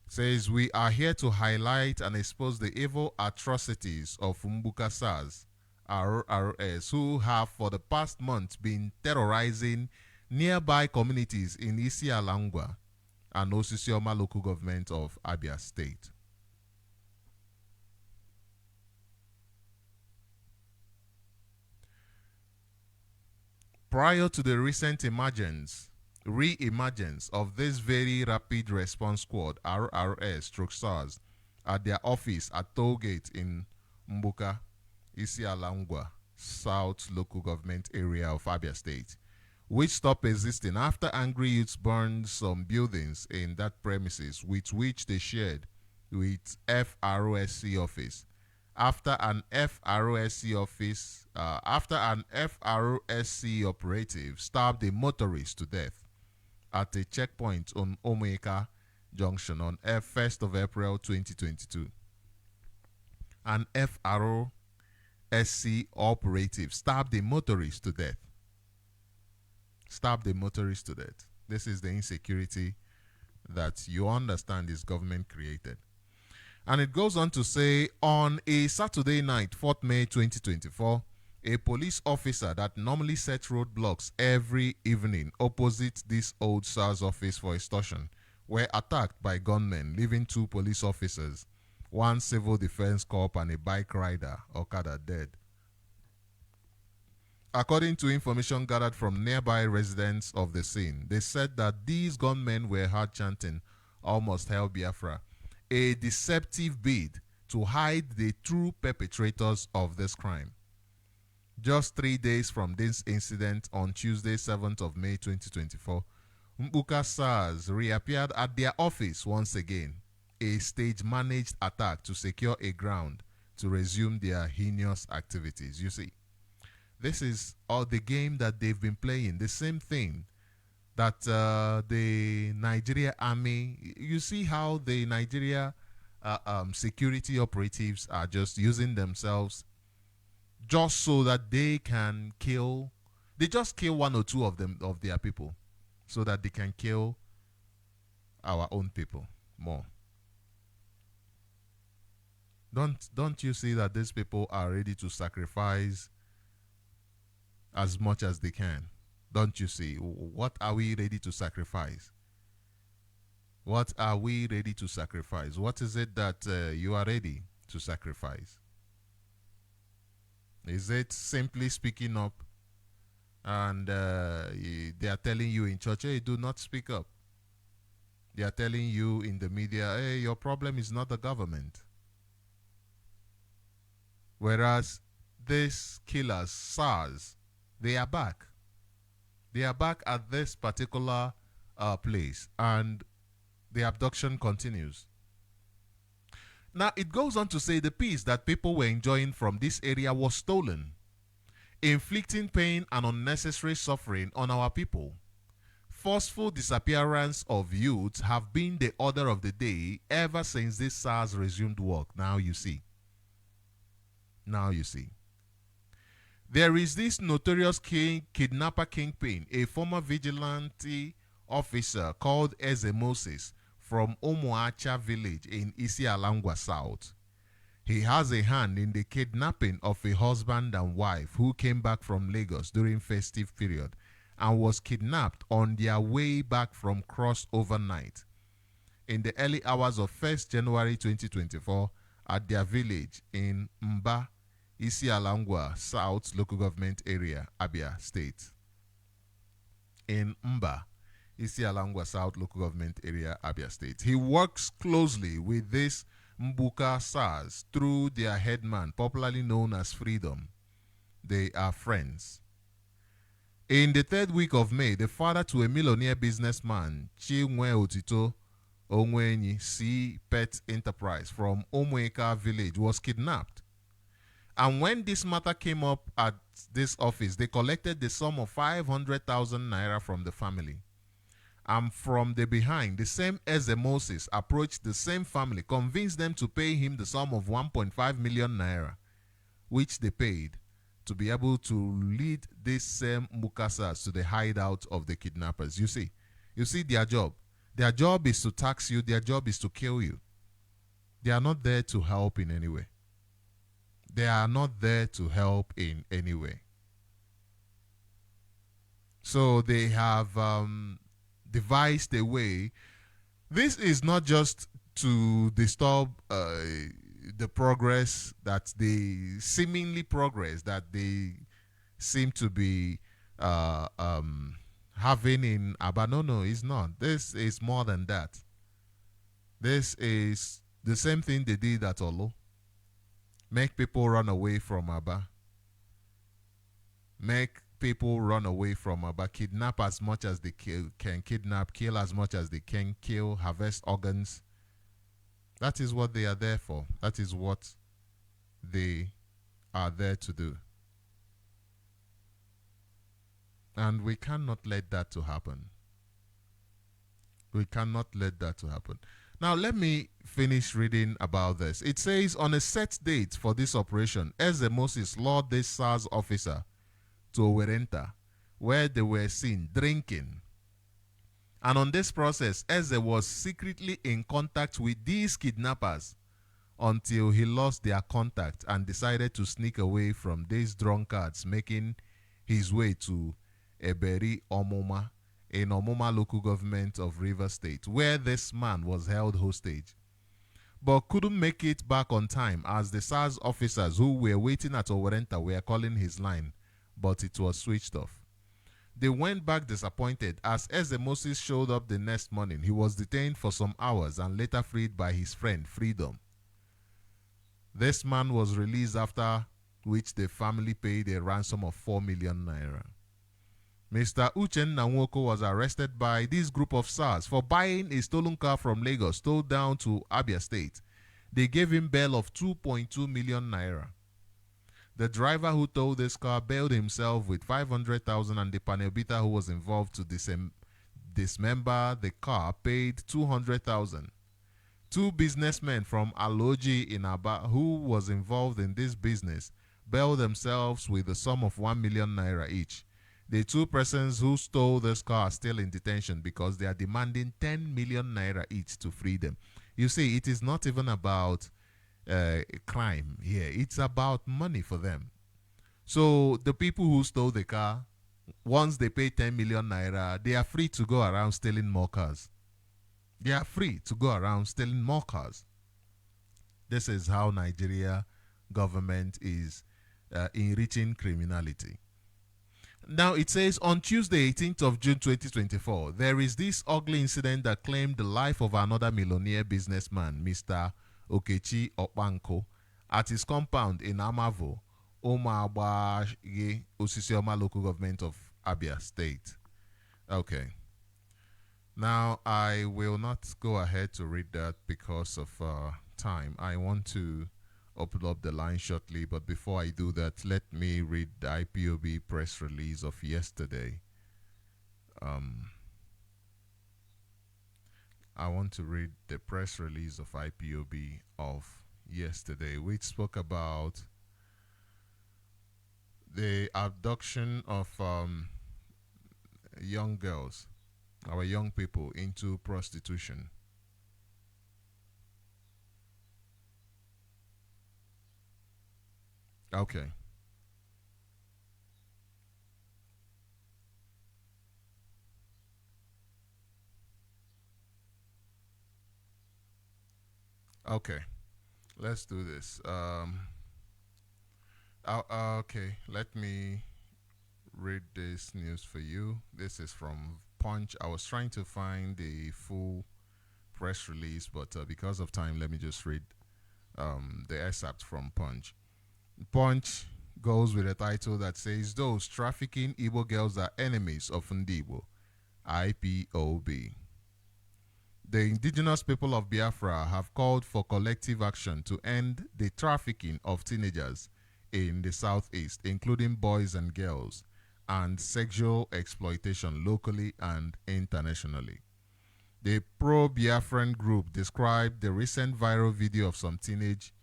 It says, we are here to highlight and expose the evil atrocities of Mbuka SARS, RRS, who have for the past month been terrorizing nearby communities in Isialangwa and Osisioma local government of Abia State. Prior to the recent re-emergence of this very rapid response squad, RRS/SARS, at their office at Tollgate in Mbuka, Isialangwa, South local government area of Abia State, which stopped existing after angry youths burned some buildings in that premises with which they shared with FROSC office. After an FROSC operative stabbed a motorist to death at a checkpoint on Omeka Junction on 1st of April 2022. An FROSC operative stabbed a motorist to death. This is the insecurity that you understand is government created. And it goes on to say, on a Saturday night, 4th May 2024, a police officer that normally sets roadblocks every evening opposite this old SARS office for extortion were attacked by gunmen, leaving 2 police officers, 1 civil defense corp and a bike rider, Okada, dead. According to information gathered from nearby residents of the scene, they said that these gunmen were heard chanting, "Almost Hell Biafra," a deceptive bid to hide the true perpetrators of this crime. Just 3 days from this incident, on Tuesday, 7th of May 2024, Mbuka SARS reappeared at their office once again, a stage-managed attack to secure a ground to resume their heinous activities. You see, this is all the game that they've been playing, the same thing that the Nigeria army, you see how the Nigeria security operatives are just using themselves just so that they can kill, they just kill 1 or 2 of them, of their people, so that they can kill our own people more. Don't you see that these people are ready to sacrifice as much as they can? Don't you see? What are we ready to sacrifice? What are we ready to sacrifice? What is it that you are ready to sacrifice? Is it simply speaking up and they are telling you in church, hey, do not speak up? They are telling you in the media, hey, your problem is not the government. Whereas these killers, SARS, they are back. They are back at this particular place, and the abduction continues. Now, it goes on to say the peace that people were enjoying from this area was stolen, inflicting pain and unnecessary suffering on our people. Forceful disappearance of youths have been the order of the day ever since this SARS resumed work. Now you see. There is this notorious kidnapper kingpin, a former vigilante officer called Eze Moses from Omoacha village in Isialangwa South. He has a hand in the kidnapping of a husband and wife who came back from Lagos during festive period and was kidnapped on their way back from Cross overnight in the early hours of 1st January 2024 at their village in Mba, Isialangwa South local government area, Abia State. In Mba, Isialangwa South local government area, Abia State. He works closely with this Mbuka SARS through their headman, popularly known as Freedom. They are friends. In the third week of May, the father to a millionaire businessman, Chinwe Otito Onwenyi C. Pet Enterprise from Omweka village, was kidnapped. And when this matter came up at this office, they collected the sum of 500,000 naira from the family. And from the behind, the same Eze Moses approached the same family, convinced them to pay him the sum of 1.5 million naira, which they paid to be able to lead these same Mukasas to the hideout of the kidnappers. You see their job. Their job is to tax you. Their job is to kill you. They are not there to help in any way. They are not there to help in any way. So they have devised a way. This is not just to disturb the progress that they seemingly progress that they seem to be having in Aba. No, it's not. This is more than that. This is the same thing they did at Olo. Make people run away from Aba. Make people run away from Aba. Kidnap as much as they can kidnap. Kill as much as they can kill. Harvest organs. That is what they are there for. That is what they are there to do. And we cannot let that to happen. We cannot let that to happen. Now, let me finish reading about this. It says, on a set date for this operation, Eze Moses lured this SARS officer to Owerenta, where they were seen drinking. And on this process, Eze was secretly in contact with these kidnappers until he lost their contact and decided to sneak away from these drunkards, making his way to Eberi Omoma, in Omoma local government of Rivers State, where this man was held hostage, but couldn't make it back on time as the SARS officers who were waiting at Owerenta were calling his line, but it was switched off. They went back disappointed as Eze Moses showed up the next morning. He was detained for some hours and later freed by his friend Freedom. This man was released, after which the family paid a ransom of 4 million naira. Mr. Uchenna Nwoko was arrested by this group of SARS for buying a stolen car from Lagos, towed down to Abia State. They gave him bail of 2.2 million naira. The driver who towed this car bailed himself with 500,000, and the panel beater who was involved to dismember the car paid 200,000. Two businessmen from Aloji in Aba who was involved in this business bailed themselves with a sum of 1 million naira each. The two persons who stole this car are still in detention because they are demanding 10 million naira each to free them. You see, it is not even about crime here. It's about money for them. So the people who stole the car, once they pay 10 million naira, they are free to go around stealing more cars. They are free to go around stealing more cars. This is how Nigeria government is enriching criminality. Now, it says on Tuesday, 18th of June 2024, there is this ugly incident that claimed the life of another millionaire businessman, Mr. Okechi Okpanko, at his compound in Amavo, Omagbaye, Osisioma local government of Abia State. Okay. Now, I will not go ahead to read that because of time. I want to open up the line shortly, but before I do that, let me read the IPOB press release of yesterday. I want to read the press release of IPOB of yesterday, which spoke about the abduction of young girls, our young people, into prostitution. Okay. Okay. Let's do this. Okay. Let me read this news for you. This is from Punch. I was trying to find the full press release, but because of time, let me just read the excerpt from Punch. Punch goes with a title that says, Those Trafficking Igbo Girls Are Enemies of Ndibo, IPOB. The indigenous people of Biafra have called for collective action to end the trafficking of teenagers in the southeast, including boys and girls, and sexual exploitation locally and internationally. The pro-Biafran group described the recent viral video of some teenage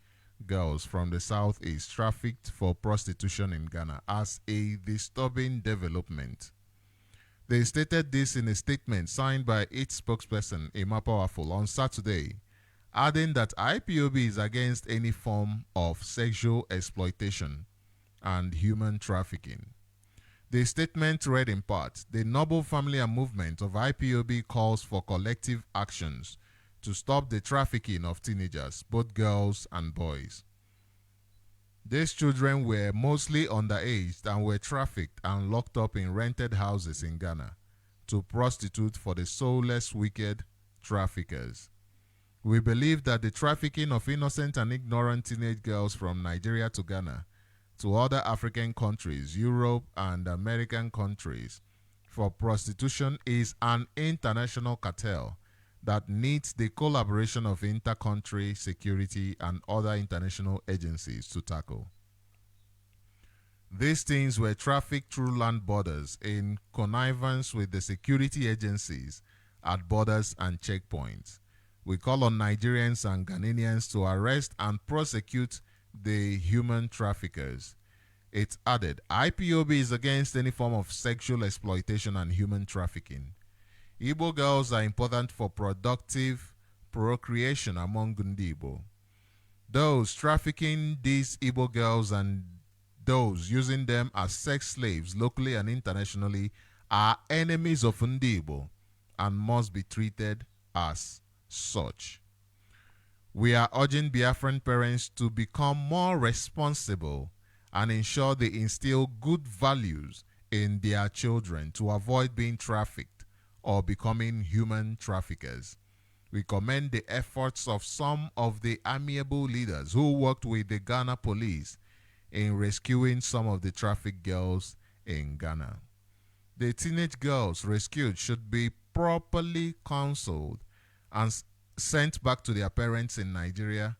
girls from the southeast trafficked for prostitution in Ghana as a disturbing development. They stated this in a statement signed by its spokesperson, Emma Powerful, on Saturday, adding that IPOB is against any form of sexual exploitation and human trafficking. The statement read in part, the Noble Family and Movement of IPOB calls for collective actions to stop the trafficking of teenagers, both girls and boys. These children were mostly underage and were trafficked and locked up in rented houses in Ghana to prostitute for the soulless, wicked traffickers. We believe that the trafficking of innocent and ignorant teenage girls from Nigeria to Ghana, to other African countries, Europe and American countries, for prostitution is an international cartel that needs the collaboration of inter-country security and other international agencies to tackle. These things were trafficked through land borders in connivance with the security agencies at borders and checkpoints. We call on Nigerians and Ghanaians to arrest and prosecute the human traffickers. It added, IPOB is against any form of sexual exploitation and human trafficking. Igbo girls are important for productive procreation among Igbo. Those trafficking these Igbo girls and those using them as sex slaves locally and internationally are enemies of Igbo and must be treated as such. We are urging Biafran parents to become more responsible and ensure they instill good values in their children to avoid being trafficked or becoming human traffickers. We commend the efforts of some of the amiable leaders who worked with the Ghana police in rescuing some of the trafficked girls in Ghana. The teenage girls rescued should be properly counseled and sent back to their parents in Nigeria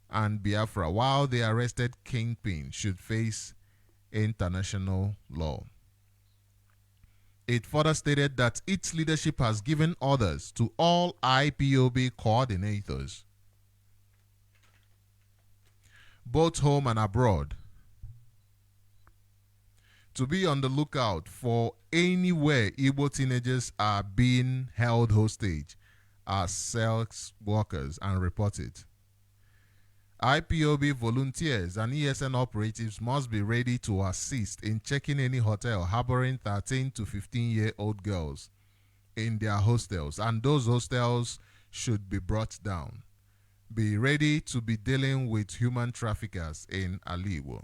and Biafra, while the arrested kingpin should face international law. It further stated that its leadership has given orders to all IPOB coordinators, both home and abroad, to be on the lookout for anywhere Igbo teenagers are being held hostage as sex workers and report it. IPOB volunteers and ESN operatives must be ready to assist in checking any hotel harboring 13 to 15-year-old girls in their hostels, and those hostels should be brought down. Be ready to be dealing with human traffickers in Aliwo.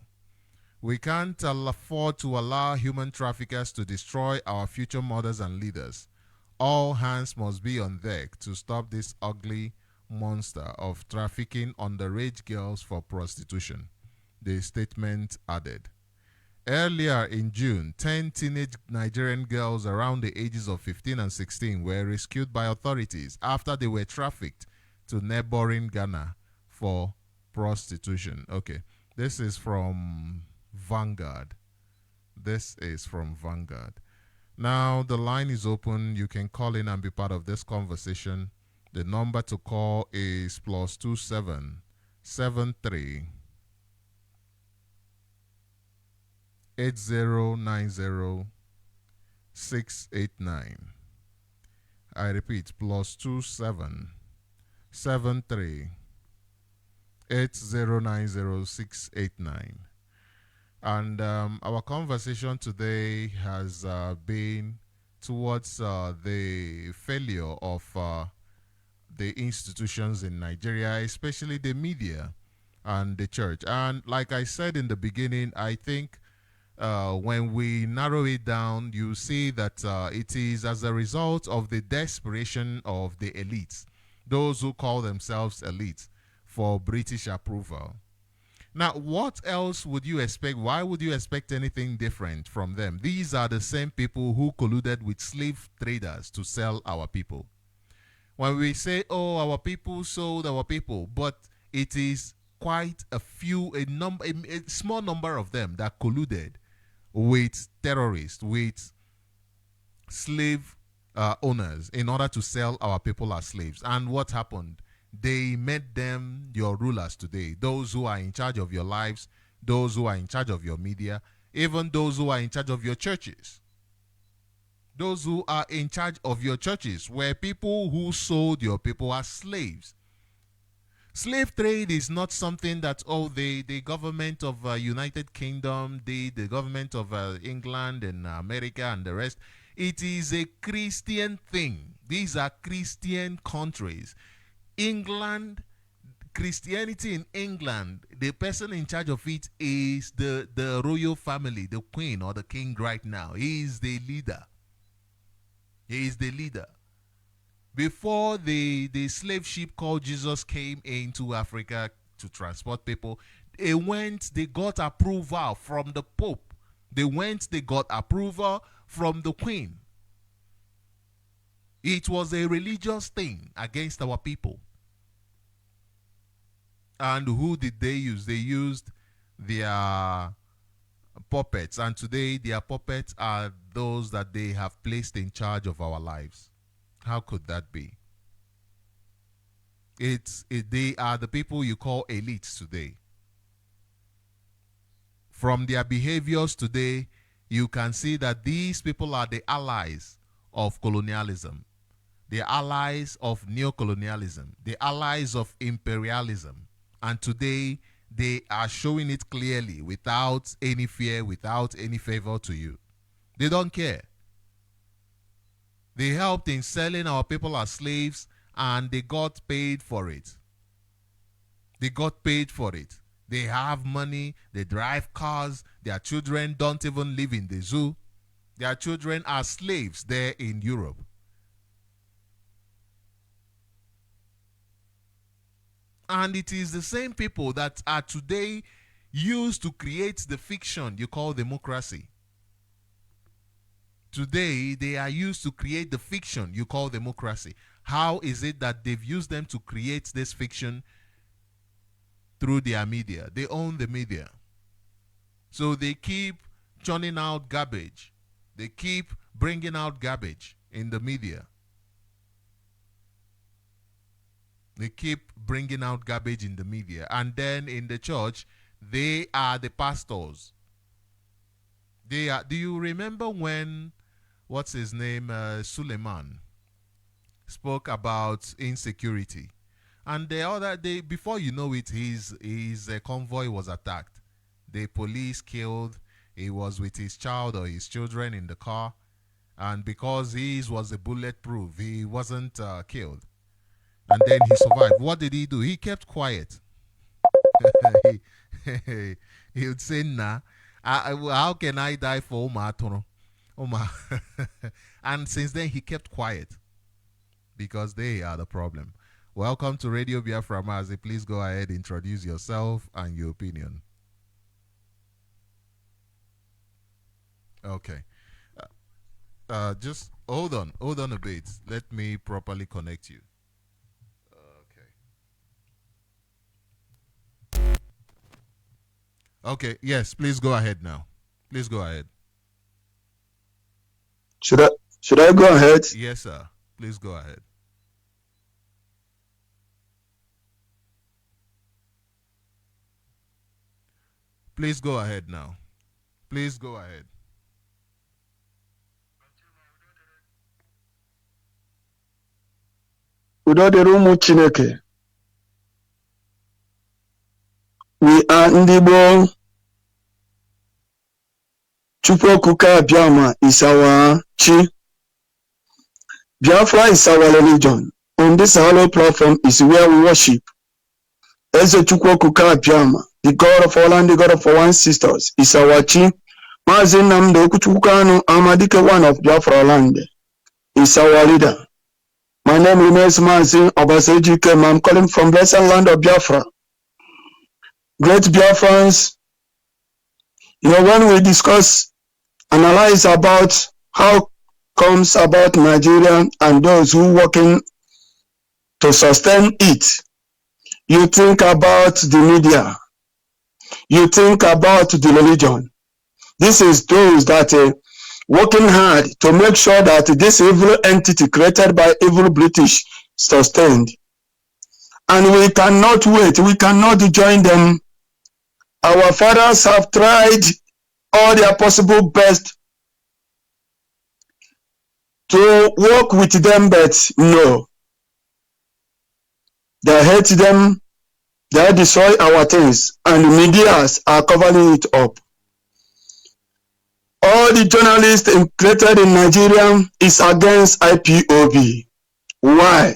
We can't afford to allow human traffickers to destroy our future mothers and leaders. All hands must be on deck to stop this ugly monster of trafficking underage girls for prostitution, the statement added. Earlier in June, 10 teenage Nigerian girls around the ages of 15 and 16 were rescued by authorities after they were trafficked to neighboring Ghana for prostitution. Okay, this is from Vanguard. This is from Vanguard. Now, the line is open. You can call in and be part of this conversation. The number to call is +27 73 8090 689. I repeat, +27 73 8090 689. And our conversation today has been towards the failure of the institutions in Nigeria, especially the media and the church. And like I said in the beginning, I think when we narrow it down, you see that it is as a result of the desperation of the elites, those who call themselves elites, for British approval. Now, what else would you expect? Why would you expect anything different from them? These are the same people who colluded with slave traders to sell our people. When we say, oh, our people sold our people, but it is quite a small number of them that colluded with terrorists, with slave owners in order to sell our people as slaves. And what happened? They made them your rulers today. Those who are in charge of your lives, those who are in charge of your media, even those who are in charge of your churches. Those who are in charge of your churches were people who sold your people as slaves. Slave trade is not something that, oh, the government of United Kingdom, the government of England and America and the rest. It is a Christian thing. These are Christian countries. England, Christianity in England, the person in charge of it is the royal family, the queen or the king right now. He is the leader. He is the leader. Before the slave ship called Jesus came into Africa to transport people, they got approval from the Pope. They got approval from the Queen. It was a religious thing against our people. And who did they use? They used their puppets. And today their puppets are those that they have placed in charge of our lives. How could that be? They are the people you call elites today. From their behaviors today, you can see that these people are the allies of colonialism, the allies of neocolonialism, the allies of imperialism. And today, they are showing it clearly without any fear, without any favor to you. They don't care. They helped in selling our people as slaves, and they got paid for it. They got paid for it. They have money, they drive cars, their children don't even live in the zoo. Their children are slaves there in Europe. And it is the same people that are today used to create the fiction you call democracy. Today, they are used to create the fiction you call democracy. How is it that they've used them to create this fiction? Through their media. They own the media. So they keep churning out garbage. They keep bringing out garbage in the media. They keep bringing out garbage in the media. And then in the church, they are the pastors. They are. Do you remember when, what's his name, Suleiman, spoke about insecurity? And the other day, before you know it, his convoy was attacked. The police killed. He was with his child or his children in the car. And because his was a bulletproof, he wasn't killed. And then he survived. What did he do? He kept quiet. He would say, nah, how can I die for Oma Tono? Oma. And since then, he kept quiet. Because they are the problem. Welcome to Radio Biafra, Mazi. Please go ahead, introduce yourself and your opinion. Okay. Just hold on a bit. Let me properly connect you. Okay, yes, please go ahead now. Please go ahead. Should I go ahead? Yes, sir. Please go ahead. Please go ahead now. Please go ahead. Udo dịrị ụmụ Chineke. We are ndị Igbo. Chukwu okike Abiama is our chi. Biafra is our religion. On this hollow platform is where we worship. Eze Chukwu okike Abiama, the God of all and the God of our ancestors, is our chi. Mazi Nnamdi Kanu, Amadike, one of Biafra land, is our leader. My name remains Mazi Obasejikem. I'm calling from blessed land of Biafra. great Biafrans, when we analyze about how comes about Nigeria and those who working to sustain it, you think about the media, you think about the religion. This is those that working hard to make sure that this evil entity created by evil British sustained. And we cannot wait, we cannot join them. Our fathers have tried all their possible best to work with them, but no. They hate them, they destroy our things, and the media are covering it up. All the journalists created in Nigeria is against IPOB. Why?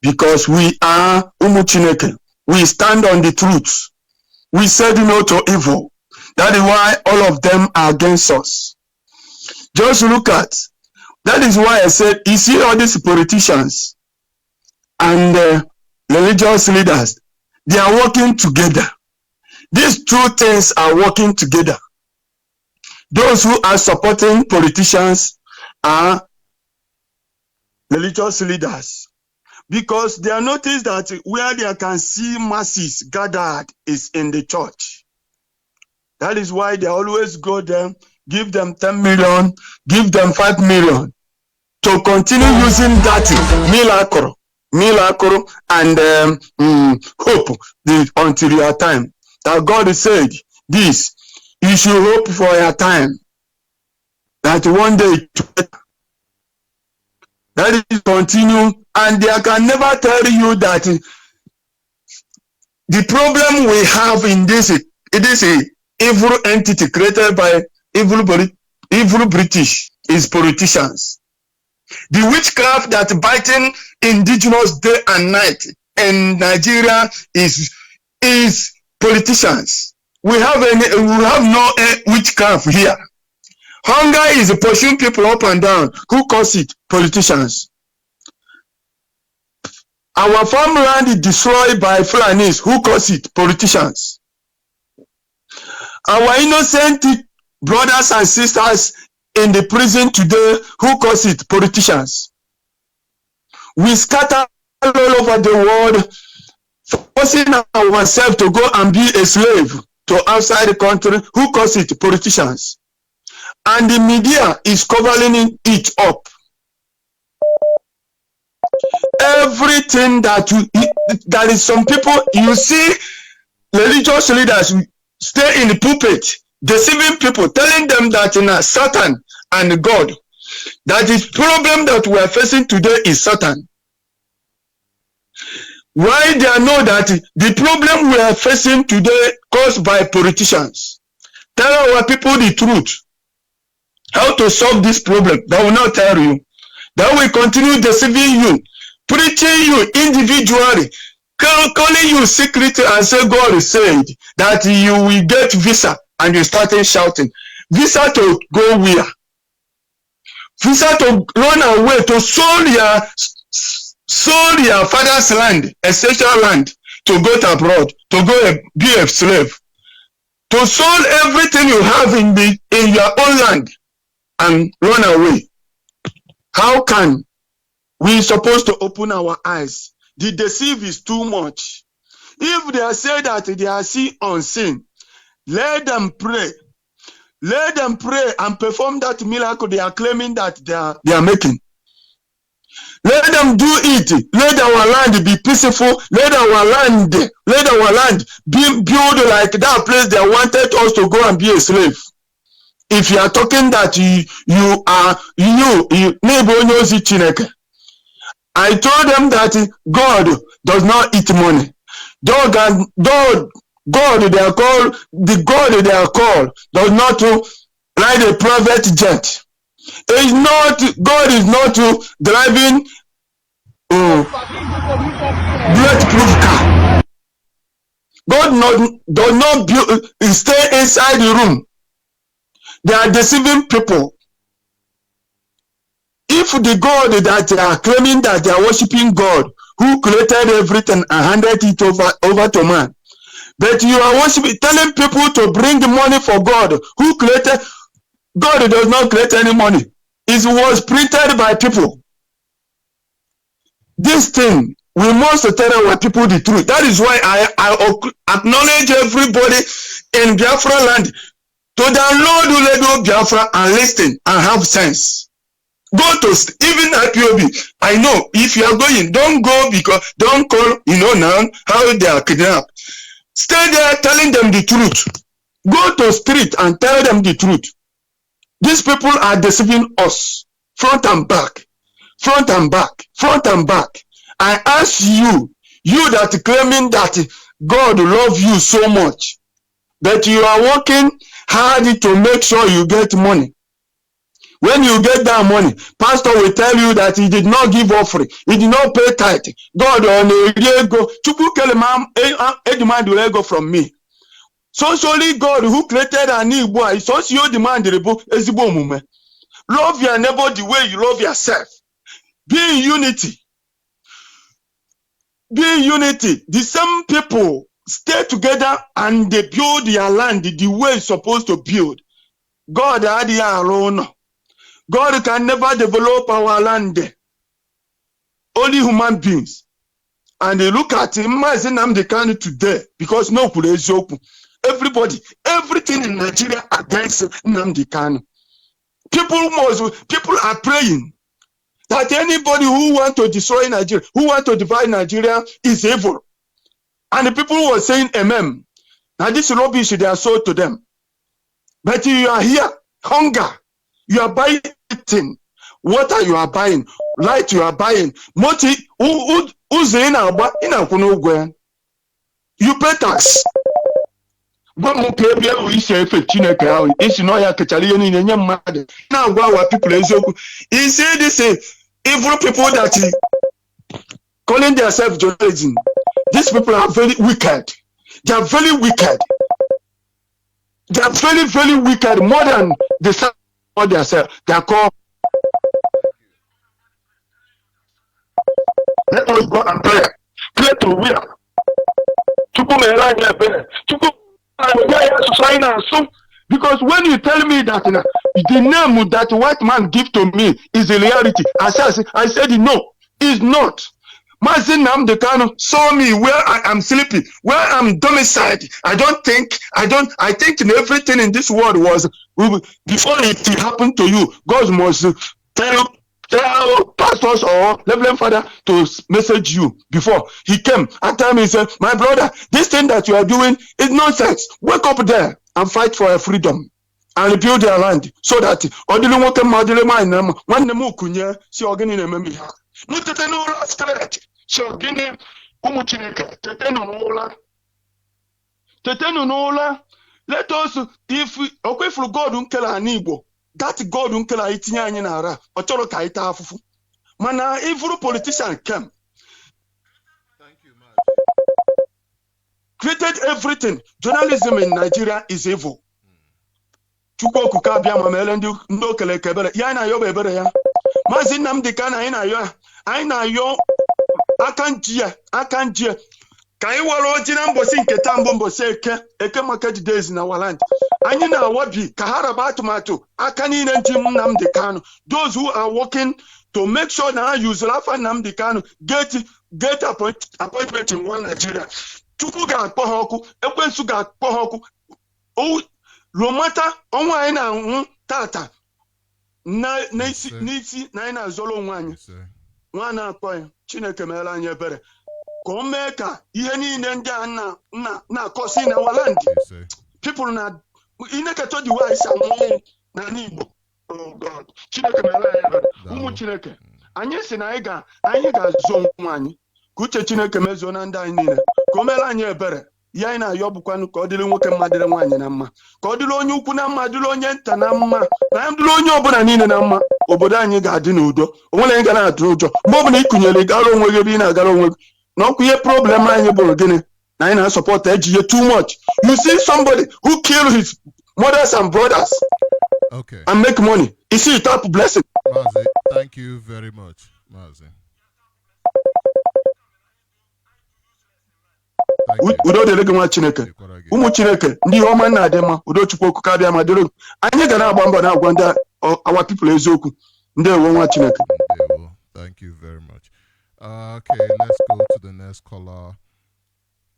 Because we are Umuchineke. We stand on the truth. We said no to evil. That is why all of them are against us. Just look at. That is why I said, you see all these politicians and religious leaders, they are working together. These two things are working together. Those who are supporting politicians are religious leaders, because they are noticed that where they can see masses gathered is in the church. That is why they always go there, give them 10 million, give them 5 million to continue using that miracle and hope until your time. That God said this, you should hope for your time, that one day that is continue, and they can never tell you that the problem we have in this, it is a evil entity created by evil British is politicians. The witchcraft that biting indigenous day and night in Nigeria is politicians. We have no witchcraft here. Hunger is pushing people up and down. Who cause it? Politicians. Our farmland is destroyed by Fulanis. Who cause it? Politicians. Our innocent brothers and sisters in the prison today, who cause it? Politicians. We scatter all over the world, forcing ourselves to go and be a slave to outside the country. Who cause it? Politicians. And the media is covering it up. Everything that is some people, you see religious leaders stay in the pulpit, deceiving people, telling them that Satan and God, that the problem that we are facing today is Satan. Why they know that the problem we are facing today caused by politicians? Tell our people the truth. How to solve this problem? They will not tell you. They will continue deceiving you, preaching you individually, calling you secretly and say God said that you will get visa, and you started shouting. Visa to go where? Visa to run away, to sold your father's land, essential land, to go to abroad, to go be a slave, to sold everything you have in your own land and run away. How can we supposed to open our eyes? The deceive is too much. If they say that they are seen unseen, let them pray. Let them pray and perform that miracle they are claiming that they are making. Let them do it. Let our land be peaceful. Let our land be built like that place they wanted us to go and be a slave. If you are talking that you I told them that God does not eat money. God they are called, the God they are called does not ride a private jet. It's not, God is not driving bulletproof car. God does not stay inside the room. They are deceiving people. If the God that they are claiming that they are worshiping God, who created everything and handed it over to man, But you are worshiping, telling people to bring money for God. Who created? God does not create any money. It was printed by people. This thing, we must tell our people the truth. That is why I acknowledge everybody in Biafra land to download Uledo Biafra and listen and have sense. Go to even IPOB. I know if you are going, don't go because don't call, now how they are kidnapped. Stay there telling them the truth. Go to street and tell them the truth. These people are deceiving us front and back, front and back, front and back. I ask you, you that claiming that God loves you so much, that you are working hard to make sure you get money. When you get that money, pastor will tell you that he did not give offering, he did not pay tithe. God on a go, a demand will go from me. So surely God who created an Igbo, so you demand the love your neighbor the way you love yourself. Be in unity. Be in unity. The same people stay together and they build their land the way it's supposed to build. God had alone. God can never develop our land. Only human beings. And they look at him as NnamdiKanu today because no open. Everybody, everything in Nigeria against NnamdiKanu. People are praying that anybody who want to destroy Nigeria, who want to divide Nigeria is evil. And the people were saying amen. Now this rubbish they are sold to them. But you are here, hunger. You are buying thing. Water you are buying, light you are buying. Moti who's in you pay tax. Now our people he say this evil people that calling themselves journalism. These people are very wicked. They are very wicked. They are very, very wicked, more than the same of themselves. They are called. Let us go and pray. Pray to will. Because when you tell me that the name that white man give to me is a reality, I said no, it's not. Mazi NnamdiKanu saw me where I am sleeping, where I'm domiciled. I think in everything in this world was before it happened to you, God must tell pastors or Reverend Father to message you before he came. And tell me, he said, my brother, this thing that you are doing is nonsense. Wake up there and fight for a freedom and rebuild their land so that let us, if we okay for God unkela Igbo, that God unkela itinye anyị n'ara ọ chọrọ ka ita afufu mana evil politician came. Thank you, Mazi. Created everything. Journalism in Nigeria is evil. Chukwu okuka abịa ma mere ndị okele kebere ya na ayo ebere ya. Mazi NnamdiKanu anyị na-ayọ aka njie ka anyị were oji na mbosi nke taa mbụ mbosi eke market days na waland anyị na-awabi ka ha raba atụmatụ aka niile ndị NnamdiKanu, those who are working to make sure na use Rafa NnamdiKanu get appointment in one Nigeria. Chukwu ga-akpọ ha ọkụ, ekwensu ga-akpọ ha ọkụ. Lomata ọnwa anyị na-anwụ tata n'isi na anyị na-azọrọ onwe anyị nwa na-akpọ ya Chineke meela anyị ebere ka o mee ka ihe niile ndị a na-akọsi na waland people na ineketa dị wise anwụ na Igbo. Oh God, Chineke meela anyị ebere. Ụmụ Chineke anyị si na anyị ga-azọ onwe anyị ka uche Chineke mezuo na ndị anyị niile ka o meela anyị ebere. Ya anyị na-ayọ bụkwanụ ka ọ dịrị nwoke mma dịrị nwaanyị na mma, ka ọ dịrị onye ukwu na mma, dịrị onye nta na mma, na dịrị onye ọbụla niile na mma. Obodo anyị ga-adị n'udo, onwere anyị ga na-atụ ụjọ mgbe ọbụla ịkụnyere gara onwe gị ebe ị na-agara onwe gị na ọkụ ihe problem anyị bụrụ gịnị na anyị na-asọpọt ejiye too much. You see somebody who kill his mothers and brothers and make money. You see it up blessing. Mazi, thank you very much, Mazi. udo dịrị gị nwa Chineke ụmụ Chineke ndị ihe ọma nna adị mma udo Chukwu okwu ka bịa ma dịrị anyị ga na-agba mbọ na-agwa ndị our people eziokwu ndewo nwa Chineke. Thank you very much. Okay, let's go to the next caller.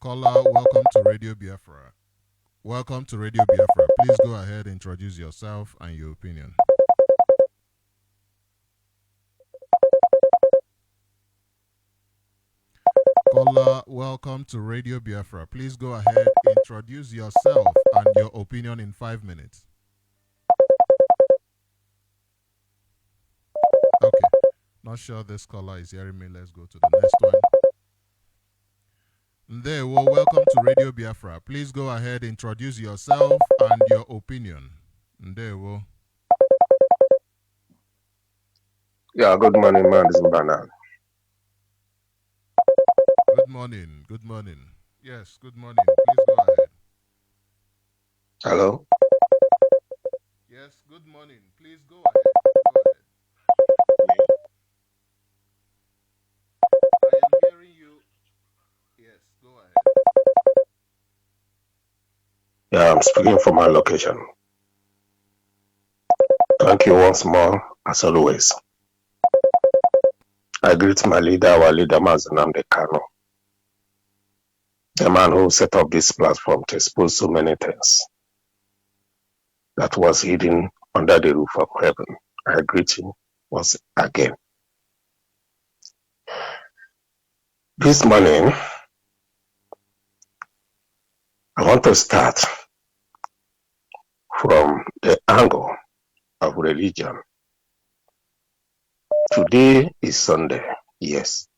Caller, welcome to Radio Biafra. Welcome to Radio Biafra. Please go ahead, introduce yourself and your opinion. Caller, welcome to Radio Biafra. Please go ahead, introduce yourself and your opinion in 5 minutes. Okay, not sure this caller is hearing me. Let's go to the next one. There, well, welcome to Radio Biafra. Please go ahead, introduce yourself and your opinion. There, well. Yeah, good morning, man. This is Mbanali. Good morning. Good morning. Yes, good morning. Please go ahead. Hello? Yes, good morning. Please go ahead. Go ahead. I am hearing you. Yes, go ahead. Yeah, I'm speaking from my location. Thank you once more, as always. I greet my leader, our leader, Mazi NnamdiKanu, the man who set up this platform to expose so many things that was hidden under the roof of heaven. I greet him once again. This morning, I want to start from the angle of religion. Today is Sunday, yes.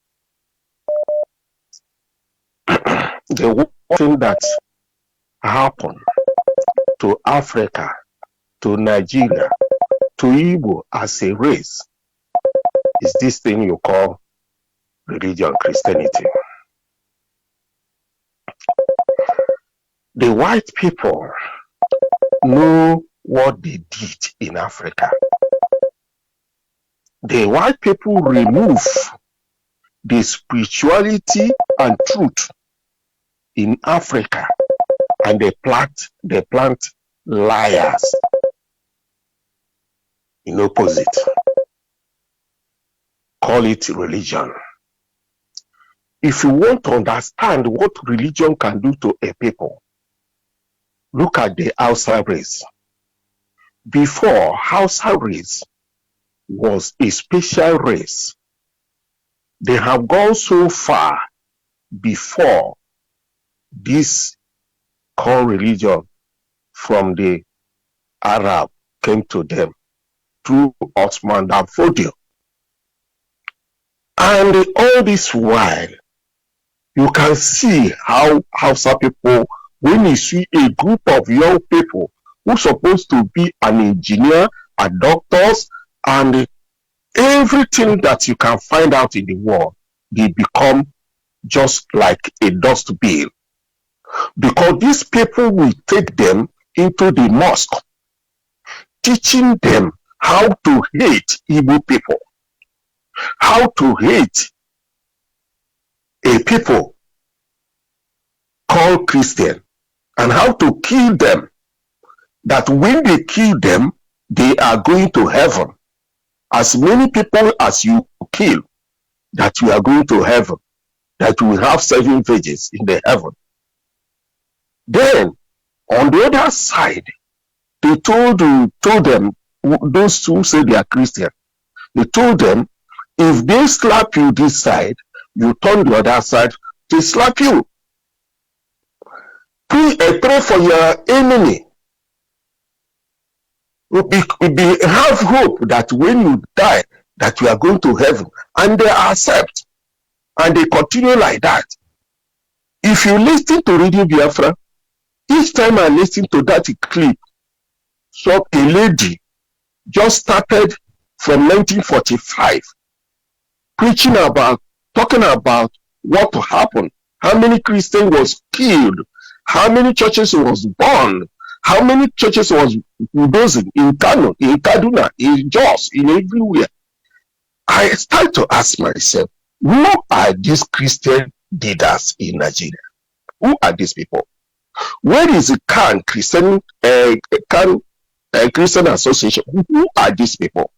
The one thing that happened to Africa, to Nigeria, to Igbo as a race is this thing you call religion, Christianity. The white people know what they did in Africa. The white people remove the spirituality and truth in Africa and they plant liars in opposite. Call it religion. If you want to understand what religion can do to a people, look at the Hausa race. Before, Hausa race was a special race. They have gone so far before this core religion from the Arab came to them through Osman dan Fodio. And all this while, you can see how Hausa people, when you see a group of young people who are supposed to be an engineer, a doctors, and everything that you can find out in the world, they become just like a dust bill. Because these people will take them into the mosque, teaching them how to hate Igbo people, how to hate a people called Christian, and how to kill them. That when they kill them, they are going to heaven. As many people as you kill, that you are going to heaven, that you will have 7 virgins in the heaven. Then, on the other side, they told them, those who say they are Christian, they told them, if they slap you this side, you turn the other side, they slap you. Pray for your enemy. Have hope that when you die, that you are going to heaven. And they accept. And they continue like that. If you listen to Radio Biafra, each time I listen to that clip, so a lady just started from 1945, talking about what happened, how many Christians was killed, how many churches was burned, how many churches was bulldozing in Kanu, in Kaduna, in Jos, in everywhere. I start to ask myself, who are these Christian leaders in Nigeria? Who are these people? Where is the Christian Christian Association? Who are these people?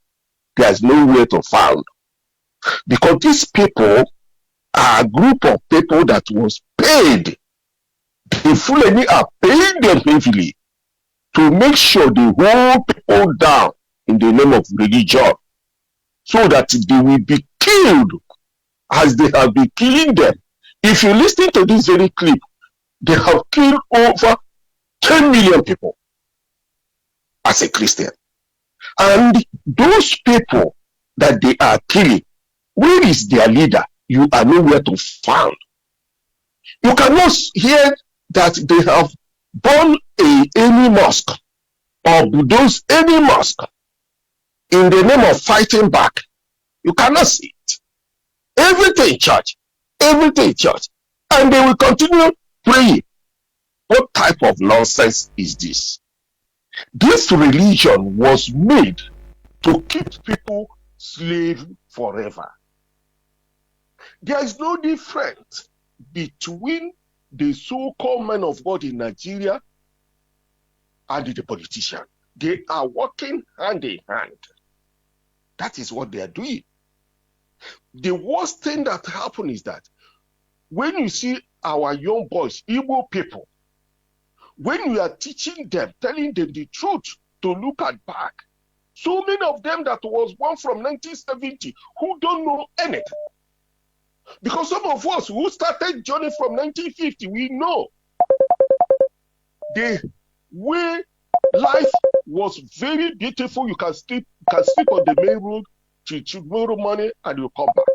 There's nowhere to find, because these people are a group of people that was paid. The Fulani are paying them heavily to make sure they hold people down in the name of religion, so that they will be killed as they have been killing them. If you listen to this very clip, they have killed over 10 million people as a Christian. And those people that they are killing, where is their leader? You are nowhere to find. You cannot hear that they have burned any mosque or bulldozed any mosque in the name of fighting back. You cannot see it. Everything church. Everything church. And they will continue praying. What type of nonsense is this? This religion was made to keep people slaves forever. There is no difference between the so-called men of God in Nigeria and the politician. They are working hand in hand. That is what they are doing. The worst thing that happens is that when you see our young boys, Igbo people, when we are teaching them, telling them the truth to look at back, so many of them that was born from 1970 who don't know anything. Because some of us who started journey from 1950, we know the way life was very beautiful. You can sleep on the main road till tomorrow morning and you come back.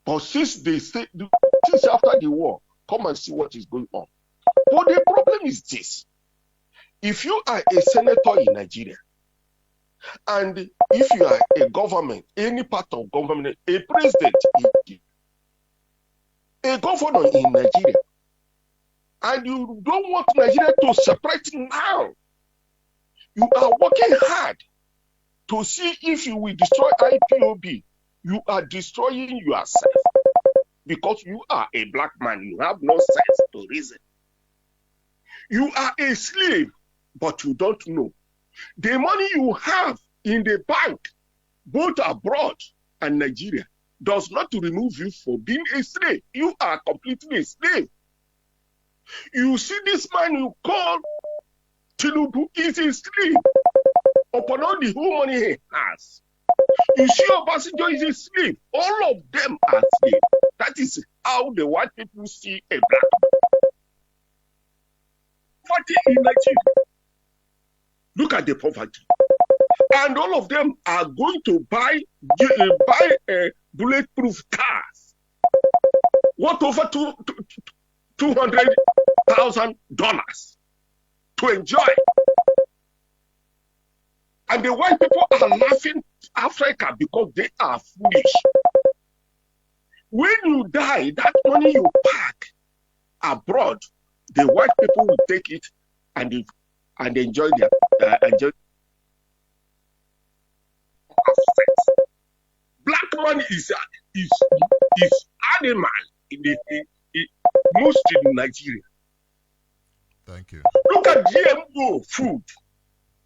But since after the war, come and see what is going on. But the problem is this: if you are a senator in Nigeria, and if you are a government, any part of government, a president, a governor in Nigeria, and you don't want Nigeria to separate now, you are working hard to see if you will destroy IPOB. You are destroying yourself, because you are a black man. You have no sense to reason. You are a slave, but you don't know. The money you have in the bank, both abroad and Nigeria, does not remove you for being a slave. You are completely a slave. You see this man you call Tinubu is a slave upon all the whole money he has. You see Obasanjo is a slave. All of them are slaves. That is how the white people see a black man. Poverty in Nigeria. Look at the poverty. And all of them are going to buy bulletproof cars. What over $200,000 to enjoy. And the white people are laughing Africa because they are foolish. When you die, that money you pack abroad, the white people will take it and enjoy their Black money is animal most in Nigeria. Thank you. Look at GMO food.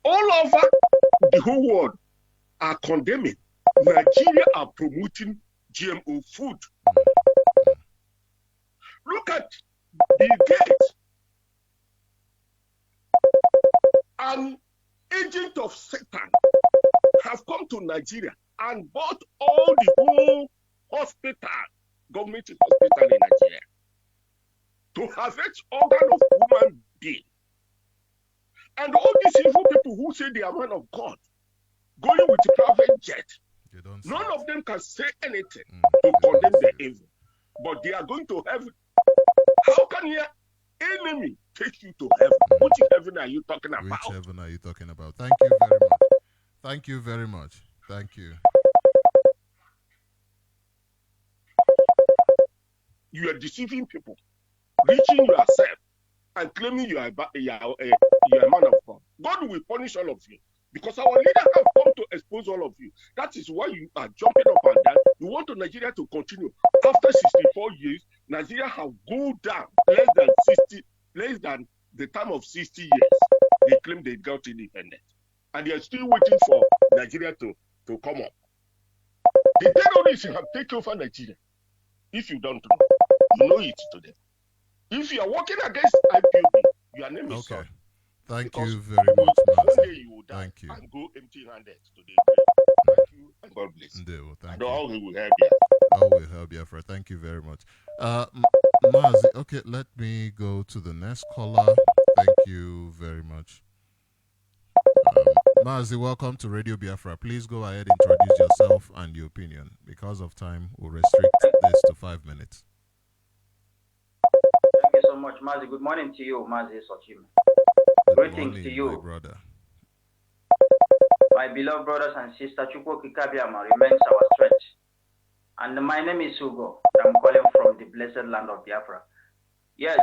All over the whole world are condemning. Nigeria are promoting GMO food. Look at Bill Gates, an agent of Satan, have come to Nigeria and bought all the whole hospital, government hospital in Nigeria, to harvest organ of human being. And all these evil people who say they are men of God, going with a private jet, none of them can say anything to condemn the evil. But they are going to heaven. How can your enemy take you to heaven? Which heaven are you talking about? Which heaven are you talking about? Thank you very much. Thank you very much. Thank you. You are deceiving people, reaching yourself, and claiming you are a man of God. God will punish all of you, because our leaders have come to expose all of you. That is why you are jumping up and down. You want Nigeria to continue. After 64 years, Nigeria have gone down less than the time of 60 years. They claim they got independent. And they are still waiting for Nigeria to come up. The terrorists have taken over Nigeria. If you don't know, you know it today. If you are working against IPOB, your name is okay. Son. Thank Because you very much, one Mazi. day you will die Thank you. and go empty-handed to the grave. Thank you and God bless you. Thank I know you. how he will help you. I will help Biafra. Thank you very much. Mazi, okay, let me go to the next caller. Thank you very much. Mazi, welcome to Radio Biafra. Please go ahead, introduce yourself and your opinion. Because of time, we'll restrict this to 5 minutes. Thank you so much, Mazi. Good morning to you, Mazi Sochima. Greetings to you, my brother. My beloved brothers and sisters. Chukwu Kikabiama remains our strength. And my name is Hugo. I'm calling from the blessed land of Biafra. Yes,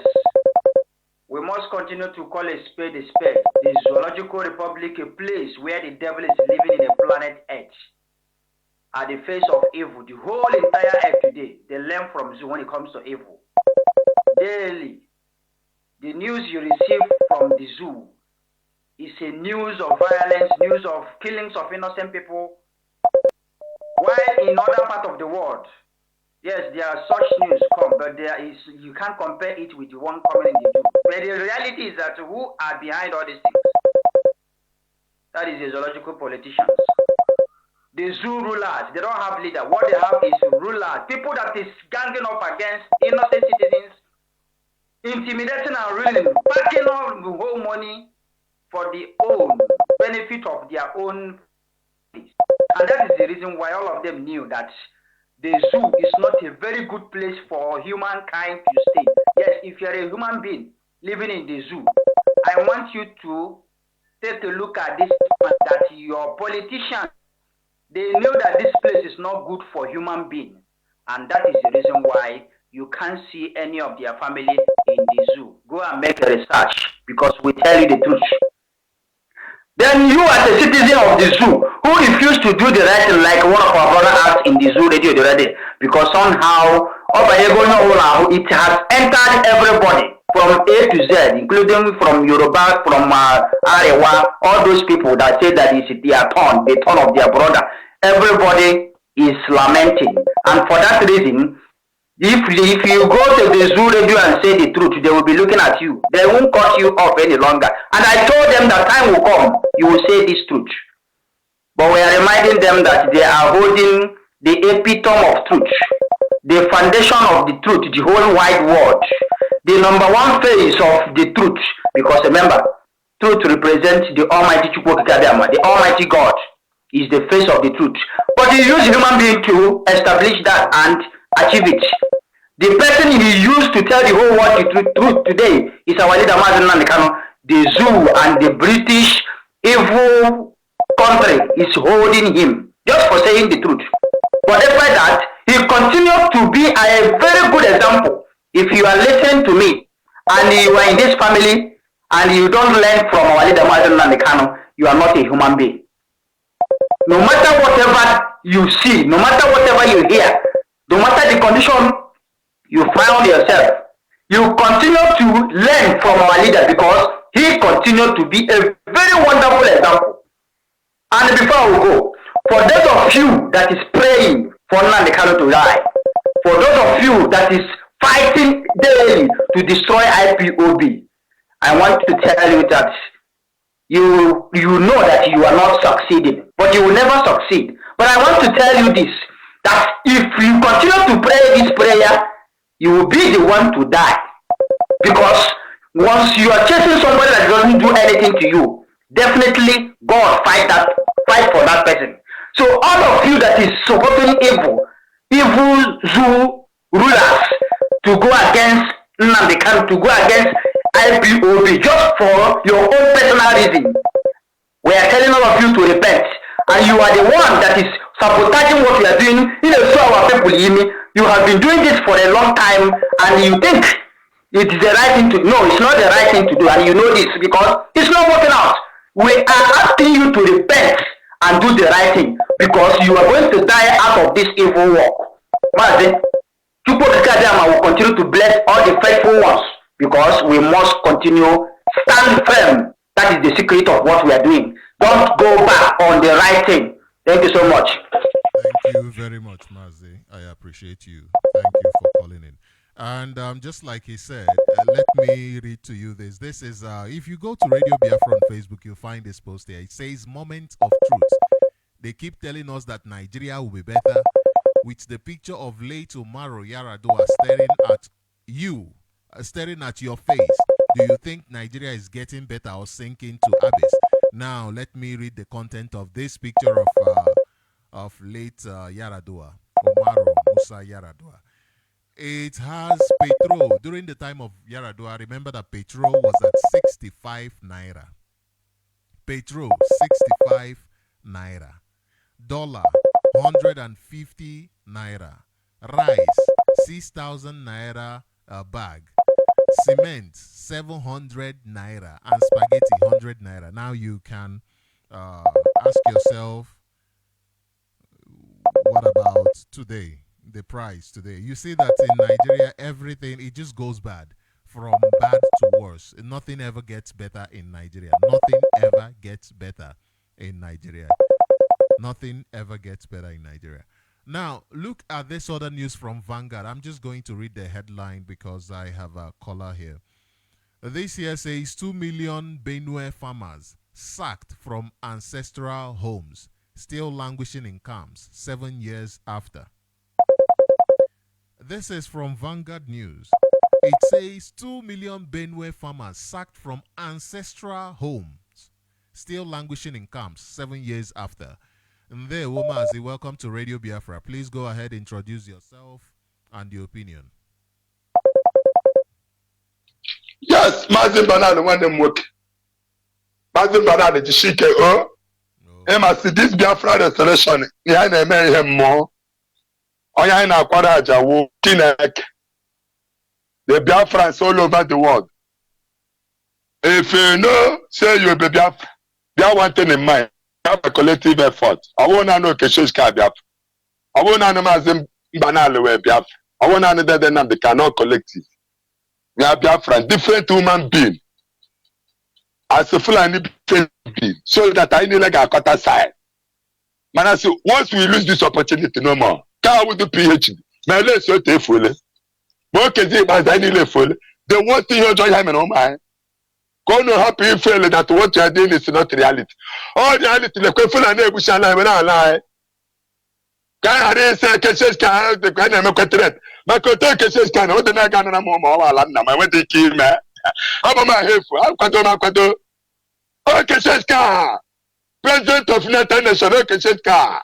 we must continue to call a spade a spade. The zoological republic, a place where the devil is living in a planet Earth. At the face of evil, the whole entire earth today, they learn from zoo when it comes to evil. Daily, the news you receive from the zoo is a news of violence, news of killings of innocent people. While in other parts of the world, yes, there are such news come, but you can't compare it with the one coming in the zoo. But the reality is that who are behind all these things? That is the zoological politicians. The zoo rulers, they don't have leader. What they have is rulers, people that is ganging up against innocent citizens, intimidating and ruling, packing all the whole money for the own benefit of their own. And that is the reason why all of them knew that the zoo is not a very good place for humankind to stay. Yes, if you're a human being living in the zoo, I want you to take a look at this, that your politicians, they know that this place is not good for human beings. And that is the reason why you can't see any of their family in the zoo. Go and make a research, because we tell you the truth. Then you as a citizen of the zoo who refuse to do the right thing, like one of our brothers asked in the zoo radio the other day, because somehow it has entered everybody from A to Z, including from Yoruba, from Arewa, all those people that say that it's their turn, the turn of their brother. Everybody is lamenting. And for that reason, if you go to the zoo radio and say the truth, they will be looking at you. They won't cut you off any longer. And I told them that time will come, you will say this truth. But we are reminding them that they are holding the epitome of truth, the foundation of the truth, the whole wide world, the number one phase of the truth. Because remember, truth represents the Almighty Chukwu Kikabiyama, the Almighty God is the face of the truth. But you use human being to establish that and achieve it. The person he used to tell the whole world the truth today is our leader, NnamdiKanu. The zoo and the British evil country is holding him just for saying the truth. But despite that, he continues to be a very good example. If you are listening to me and you are in this family and you don't learn from our leader, NnamdiKanu, you are not a human being. No matter whatever you see, no matter whatever you hear, no matter the condition you found yourself, you continue to learn from our leader, because he continues to be a very wonderful example. And before we go, for those of you that is praying for NnamdiKanu to die, for those of you that is fighting daily to destroy IPOB, I want to tell you that you know that you are not succeeding, but you will never succeed. But I want to tell you this, that if you continue to pray this prayer, you will be the one to die. Because once you are chasing somebody that doesn't do anything to you, definitely God fight for that person. So all of you that is supporting evil zoo rulers to go against NnamdiKanu, to go against IPOB just for your own personal reason, we are telling all of you to repent. And you are the one that is sabotaging what we are doing. Our people, you have been doing this for a long time, and you think it is the right thing to do. No, it's not the right thing to do, and you know this because it's not working out. We are asking you to repent and do the right thing, because you are going to die out of this evil work. Mazi, Chukwu will continue to bless all the faithful ones because we must continue stand firm. That is the secret of what we are doing. Don't go back on the right thing. Thank you so much. Thank you very much, Mazi. I appreciate you. Thank you for calling in. And just like he said, let me read to you this. This is, if you go to Radio Biafra on Facebook, you'll find this post here. It says, Moment of Truth. They keep telling us that Nigeria will be better, with the picture of late Umaru Yar'Adua staring at you, staring at your face. Do you think Nigeria is getting better or sinking to abyss? Now, let me read the content of this picture of late Yar'Adua, Umaru Musa Yar'Adua. It has petrol. During the time of Yar'Adua, remember that petrol was at 65 naira. Petrol, 65 naira. Dollar, 150 naira. Rice, 6,000 naira a bag. Cement, 700 naira. And spaghetti, 100 naira. Now you can ask yourself, what about today? The price today. You see that in Nigeria, everything, it just goes bad. From bad to worse. Nothing ever gets better in Nigeria. Nothing ever gets better in Nigeria. Nothing ever gets better in Nigeria. Now, look at this other news from Vanguard. I'm just going to read the headline because I have a caller here. This here says 2 million Benue farmers sacked from ancestral homes, still languishing in camps 7 years after. This is from Vanguard News. It says 2 million Benue farmers sacked from ancestral homes, still languishing in camps 7 years after. And there, Mazi, welcome to Radio Biafra. Please go ahead, introduce yourself and your opinion. Yes, Mazi Mbanali when them work. Mazi Mbanali the shike see this Biafra restoration. Yeah, na eme him more. Oya na akwara aja wo Chineke. The Biafrans all over the world. If you know, say you be Biafra, they have one thing in mind. Have a collective effort. I want to know Keshish Biafra. I want to know Mazi Mbanali we Biafra. I want to know that NnamdiKanu collective. We are Biafra, different human being. As a Fulani different being. So that I need like a quarter side. Man, I say, once we lose this opportunity, no more. Can we do PhD? My let's go to fully. What can they buy? I need a full. The one thing you join him in my. Go no happy you feel that what you are doing is not reality. All the reality, the question and we shall lie. Can I say, Keshes can the kind of a my contact Keshes can hold the Nagana Moma Landa, my way to kill me. I'm my head for Alquato. Oh, Keshes car. President of United Nations, Keshes car.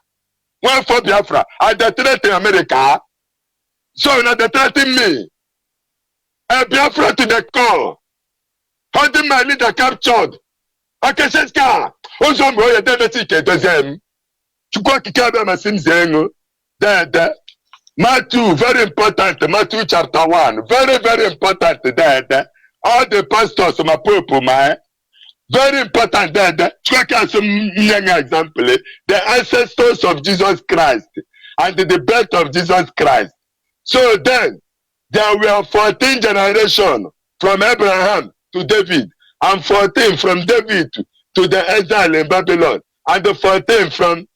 One for Biafra. I detonate in America. So not detonate me. A Biafra to the call. Holding my leader captured. Okay, says car. Also, I'm going to take it to them. To go to Kabam and Zengo. There. Matthew, very important. Matthew chapter 1. Very, very important. There. All the pastors, my people, my. Very important. There. Check out some young example. The ancestors of Jesus Christ and the birth of Jesus Christ. So then, there were 14 generations from Abraham to David, and 14 from David to the exile in Babylon, and the 14 from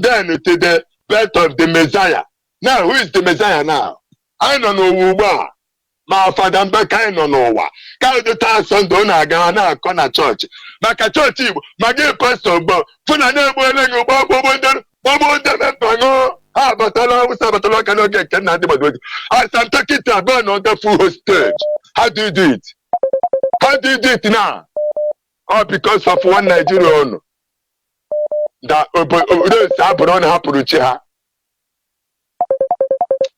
then to the birth of the Messiah. Now, who is the Messiah now? I don't know who. My father, I don't know who. Can the time son don't go to church? My church, my dear pastor, but for the name but Allah cannot get Nnamdi. As I'm talking to about on the full stage. How do you do it? How do you do it now? All because of one Nigerian that Abron Hapurucha.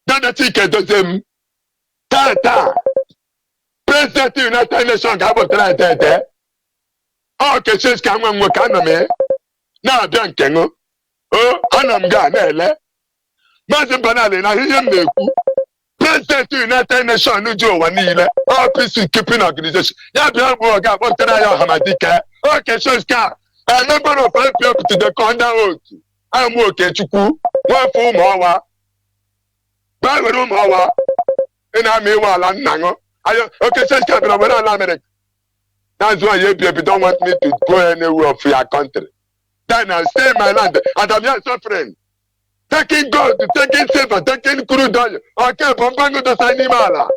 That ticket does him. Ta. President of the United Nations got there. Oh, Keshes come and work on me. Now, Bianco. Oh, Anamga, Mazi Mbanali, now he make President of the United Nations, Nujo Wanile, all peacekeeping organization. Ya Bianco got one Tana Hamadika. Okay, Shoska. A number of people to the corner. I'm working to one for more. Ba we room hawa. Ina me wala nango. Ayo okay church can be na America. That's why you don't want me to go anywhere for your country. Then I stay in my land and I'm here suffering. Taking gold, taking silver, taking crude oil. Okay, Bambango does animala.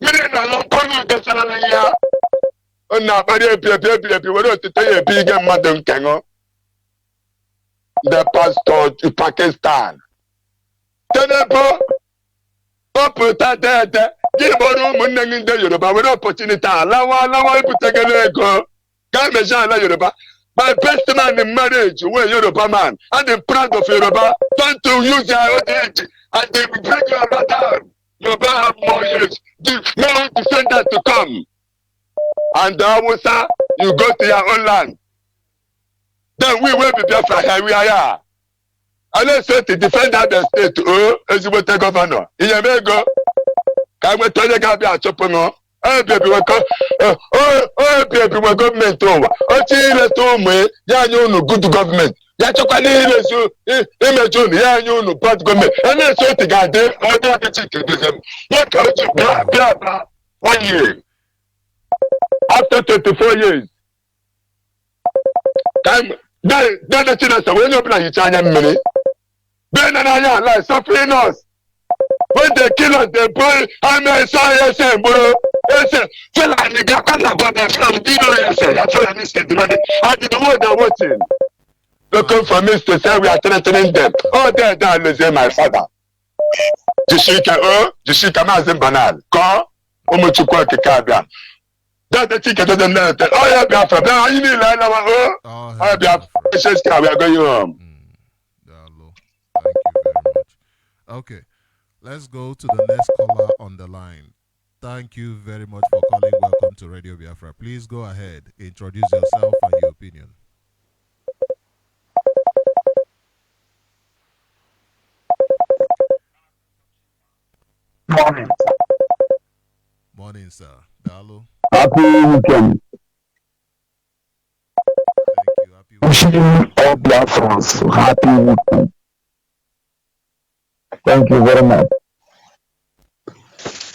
Million alone, Congo does an area. Oh, now, but if you want to tell you a big madam Kango, the pastor to Pakistan. Tenepo, Papa, give a room in the Yoruba with opportunity. Lawa, put a go. Can't measure Yoruba. My best man in marriage, where Yoruba man, and I'm proud of Yoruba, don't to use their own age, and they will bring Yoruba down. Yoruba have more years. No descendants to come. And the Hausa, you go to your own land. Then we will be Biafra, here we are. And let's say to defend the state, as you will take governor. In your go, can we tell you Gabia Chopongo? Oh, baby, we go. Baby, we government over. Oh, Chile to me. Yeah, you know, good government. Yeah, Chokali, you imagine. Yeah, you know, bad government. And let's say to God, I don't get it. What can you do? 1 year. After 24 years. Time. Then the children when you plan, you China money. Ben and I are like suffering us. When they kill us, they put, I'm a son, bro. Feel like the Gakana, but I'm from Dino. That's what I missed. I didn't know they're watching. Looking for me to say we are threatening them. Oh, they're down, they say my father. Jishika Mazi Mbanali. Go, Umuchukwa Kikabia. That's the ticket of the net. Oh, yeah, Biafra. Now, you need line our own. Oh, Biafra. We are going home. Thank you very much. Okay. Let's go to the next caller on the line. Thank you very much for calling. Welcome to Radio Biafra. Please go ahead. Introduce yourself and your opinion. Morning. Morning, sir. Hello. Happy weekend. Thank you. Happy Wishing all Biafrans happy weekend. Thank you very much.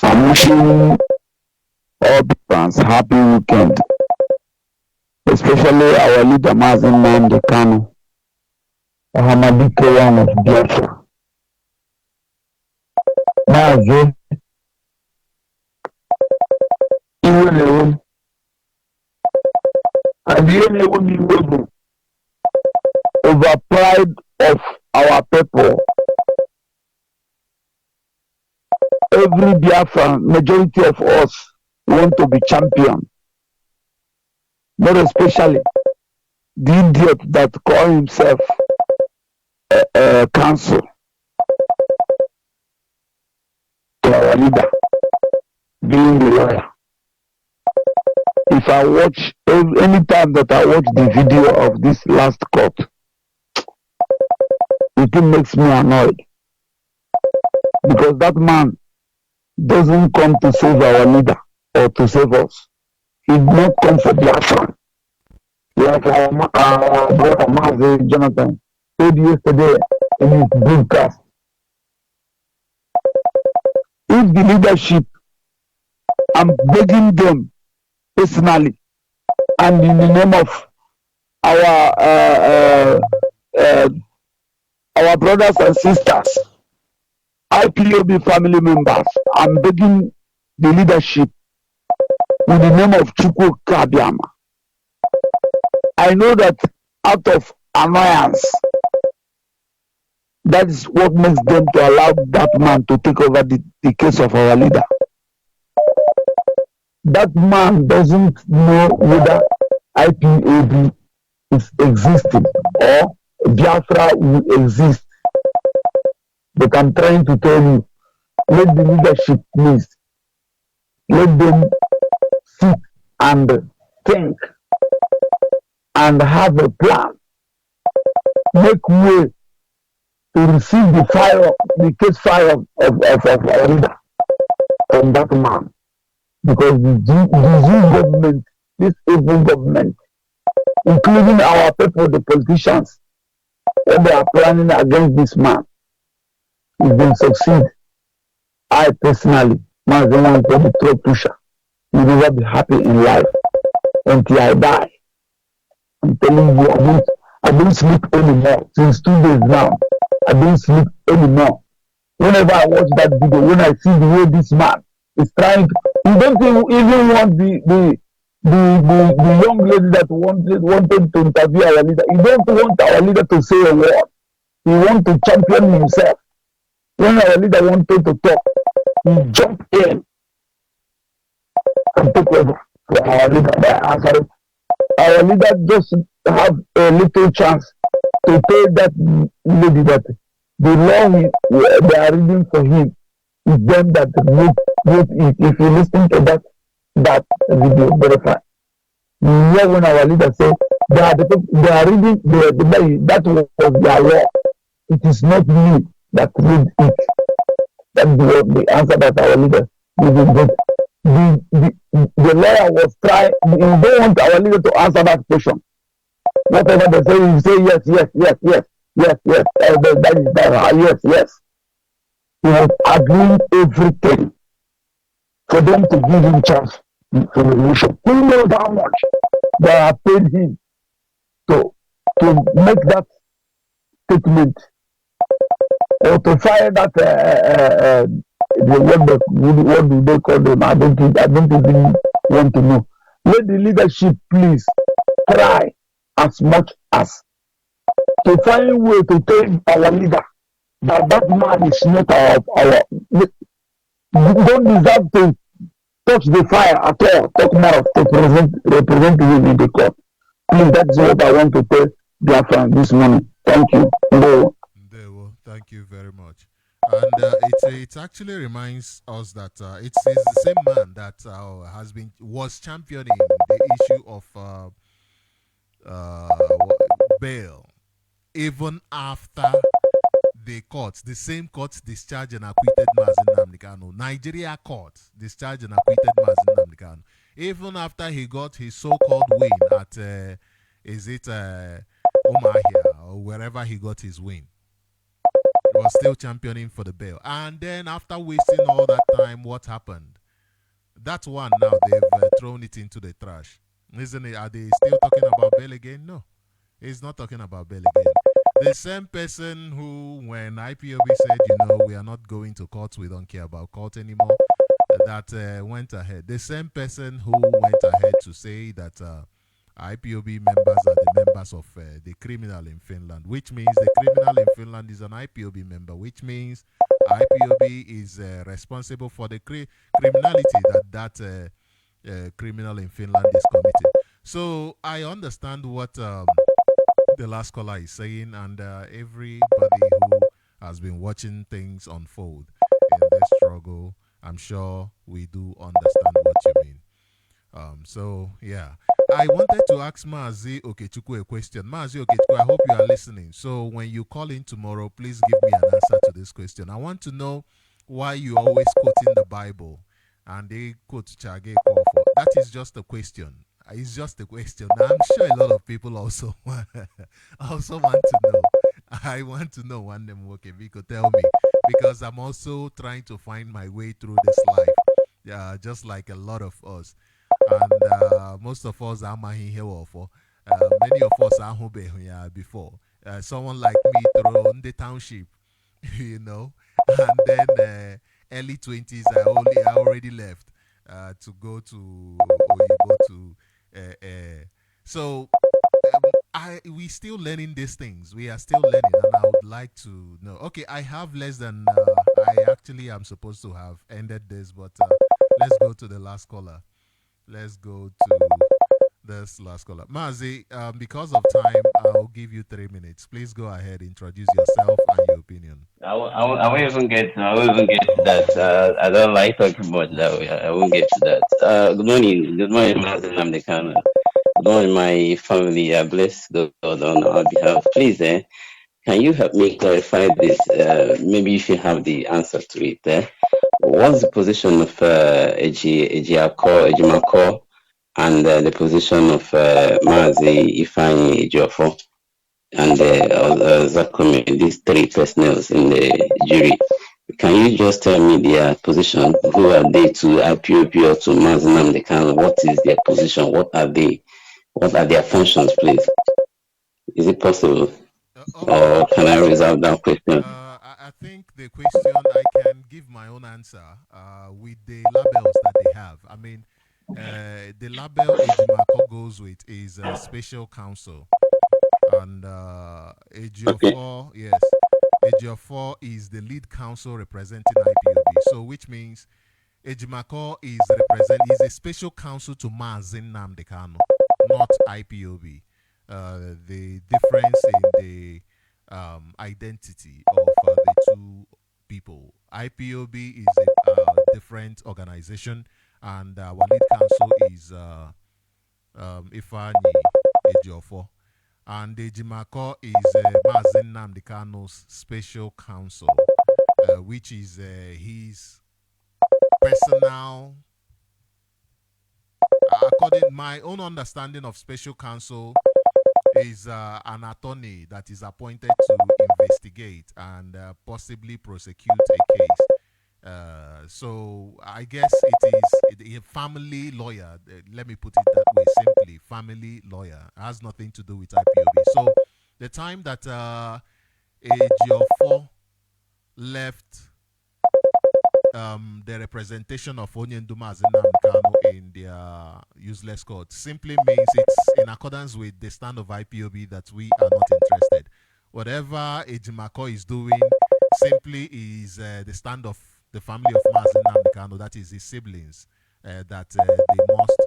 I'm wishing all Biafrans happy weekend. Especially our leader Mazi NnamdiKanu, Muhammad of Biafra. Mazi, and the over pride of our people. Every Biafran, majority of us want to be champion. More especially the idiot that call himself counsel to our leader, being the lawyer. If I watch, any time that I watch the video of this last court, it makes me annoyed. Because that man doesn't come to save our leader or to save us. He did not come for Biafra. Like our brother Mazi Jonathan said yesterday in his broadcast. If the leadership, I'm begging them personally and in the name of our brothers and sisters, IPOB family members, I'm begging the leadership in the name of Chukwu Kabiama. I know that out of annoyance, that is what makes them to allow that man to take over the case of our leader. That man doesn't know whether IPOB is existing or Biafra will exist. But I'm trying to tell you, let the leadership please, let them sit and think and have a plan. Make way to receive the fire, the case fire of our leader from that man. Because the government, this evil government, including our people, the politicians, when they are planning against this man, it will succeed. I personally, Mazi want to be throat pusher. You will never be happy in life until I die. I'm telling you, I don't sleep anymore. Since 2 days now, I don't sleep anymore. Whenever I watch that video, when I see the way this man is trying to, you don't even want the young lady that wanted to interview our leader. You don't want our leader to say a word. He wants to champion himself. When our leader wanted to talk, he jumped in and took over for our leader by answering. Our leader just have a little chance to tell that lady that the law they are reading for him is them that wrote it. If you listen to that video, verify. You hear when our leader said they are reading that was their law. It is not me that read it. That's the answer that our leader gave. The lawyer was trying. You don't want our leader to answer that question. Whatever they say, you say yes. That is that. Yes. He was agreeing everything for them to give him chance for the election. Who knows how much they have paid him to make that statement or to fire that what do they call them? I don't even want to know. Let the leadership please try as much as to find a way to tell our leader that man is not our don't deserve to touch the fire at all. Talk more to represent him in the court. Please, that's what I want to tell Biafra this morning. Thank you. Thank you very much. And it actually reminds us that it's the same man that was championing the issue of bail, even after the same court discharged and acquitted Mazi NnamdiKanu. Nigeria court discharged and acquitted Mazi NnamdiKanu. Even after he got his so-called win at Umahia or wherever he got his win. Was still championing for the bail. And then after wasting all that time, what happened? That one now they've thrown it into the trash. Isn't it? Are they still talking about bail again? No. He's not talking about bail again. The same person who, when IPOB said, we are not going to court, we don't care about court anymore, that went ahead. The same person who went ahead to say that IPOB members are the members of the criminal in Finland, which means the criminal in Finland is an IPOB member, which means IPOB is responsible for the criminality that criminal in Finland is committing. So I understand what the last caller is saying, and everybody who has been watching things unfold in this struggle, I'm sure we do understand what you mean. So yeah, I wanted to ask Mazi Okechukwu a question. Mazi Okechukwu, I hope you are listening. So when you call in tomorrow, please give me an answer to this question. I want to know why you always quoting the Bible and they quote Chage Kofo. That is just a question. It's just a question. I'm sure a lot of people also want to know. I want to know one them okay, Vico, tell me, because I'm also trying to find my way through this life. Yeah, just like a lot of us. And most of us are here for. Many of us are home before. Someone like me through the township, and then early 20s, I already left to go to Oyibo so we still learning these things. We are still learning, and I would like to know. Okay, I have less than I actually am supposed to have ended this, but let's go to the last caller. Let's go to this last caller. Mazi, because of time, I'll give you 3 minutes. Please go ahead, introduce yourself and your opinion. I won't even get to that. I don't like talking about that way. I won't get to that. Good morning, Mazi NnamdiKanu. Good morning, my family. I bless God on our behalf. Please, can you help me clarify this? Maybe if you have the answer to it. What's the position of Ejimako and the position of Mazi Ifeanyi Ejiofor and Zakome, these three personnel in the jury? Can you just tell me their position? Who are they to IPOB or to Mazi NnamdiKanu? What is their position? What are they? What are their functions, please? Is it possible? Okay. Or can I reserve that question? I think the question, I can give my own answer with the labels that they have. I mean, the label Ejimako goes with is a special counsel, and Okay. AGO4, yes, AGO4 is the lead counsel representing IPOB. So, which means Ejimako is a special counsel to Mazi NnamdiKanu, not IPOB. The difference in the identity of the two people. IPOB is a different organization, and our lead counsel is Ifani Ejiofor. And Ejimako is Mazi NnamdiKanu's special counsel, which is his personal. According to my own understanding of special counsel, is an attorney that is appointed to investigate and possibly prosecute a case. So I guess it is a family lawyer. Let me put it that way simply. Family lawyer. It has nothing to do with IPOB. So the time that AGO4 left the representation of Onyenduma Nnamdi in their useless court simply means it's in accordance with the stand of IPOB that we are not interested. Whatever Ejimako is doing simply is the stand of the family of Mazi Nnamdi, that is his siblings, that they must,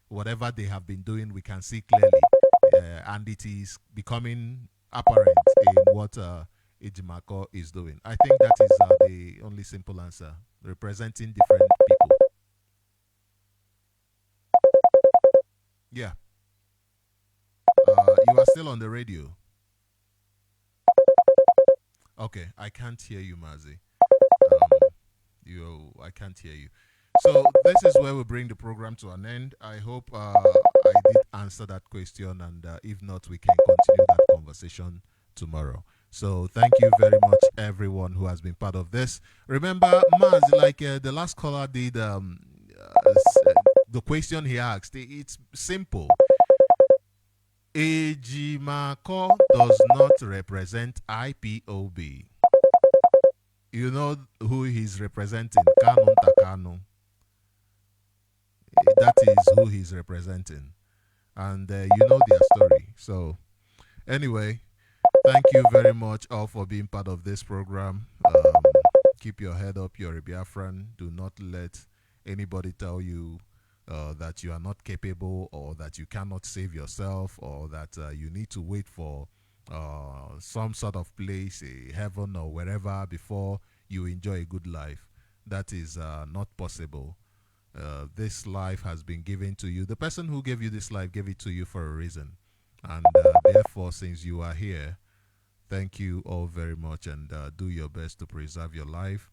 whatever they have been doing, we can see clearly. And it is becoming apparent in what Ejimako is doing. I think that is the only simple answer, representing different people. Yeah. You are still on the radio. Okay, I can't hear you, Mazi. I can't hear you. So this is where we bring the program to an end. I hope I did answer that question, and if not, we can continue that conversation tomorrow. So thank you very much, everyone who has been part of this. Remember, Maz, like the last caller did, the question he asked, it's simple. Ejimako does not represent IPOB. You know who he's representing? Kanu. That is who he's representing. And you know their story. So, anyway, thank you very much all for being part of this program. Keep your head up. You're a Biafran. Do not let anybody tell you that you are not capable, or that you cannot save yourself, or that you need to wait for some sort of place, a heaven or wherever, before you enjoy a good life. That is not possible. This life has been given to you. The person who gave you this life gave it to you for a reason. And therefore, since you are here, thank you all very much, and do your best to preserve your life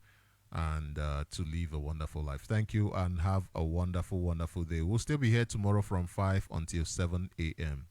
and to live a wonderful life. Thank you, and have a wonderful, wonderful day. We'll still be here tomorrow from 5 until 7 a.m.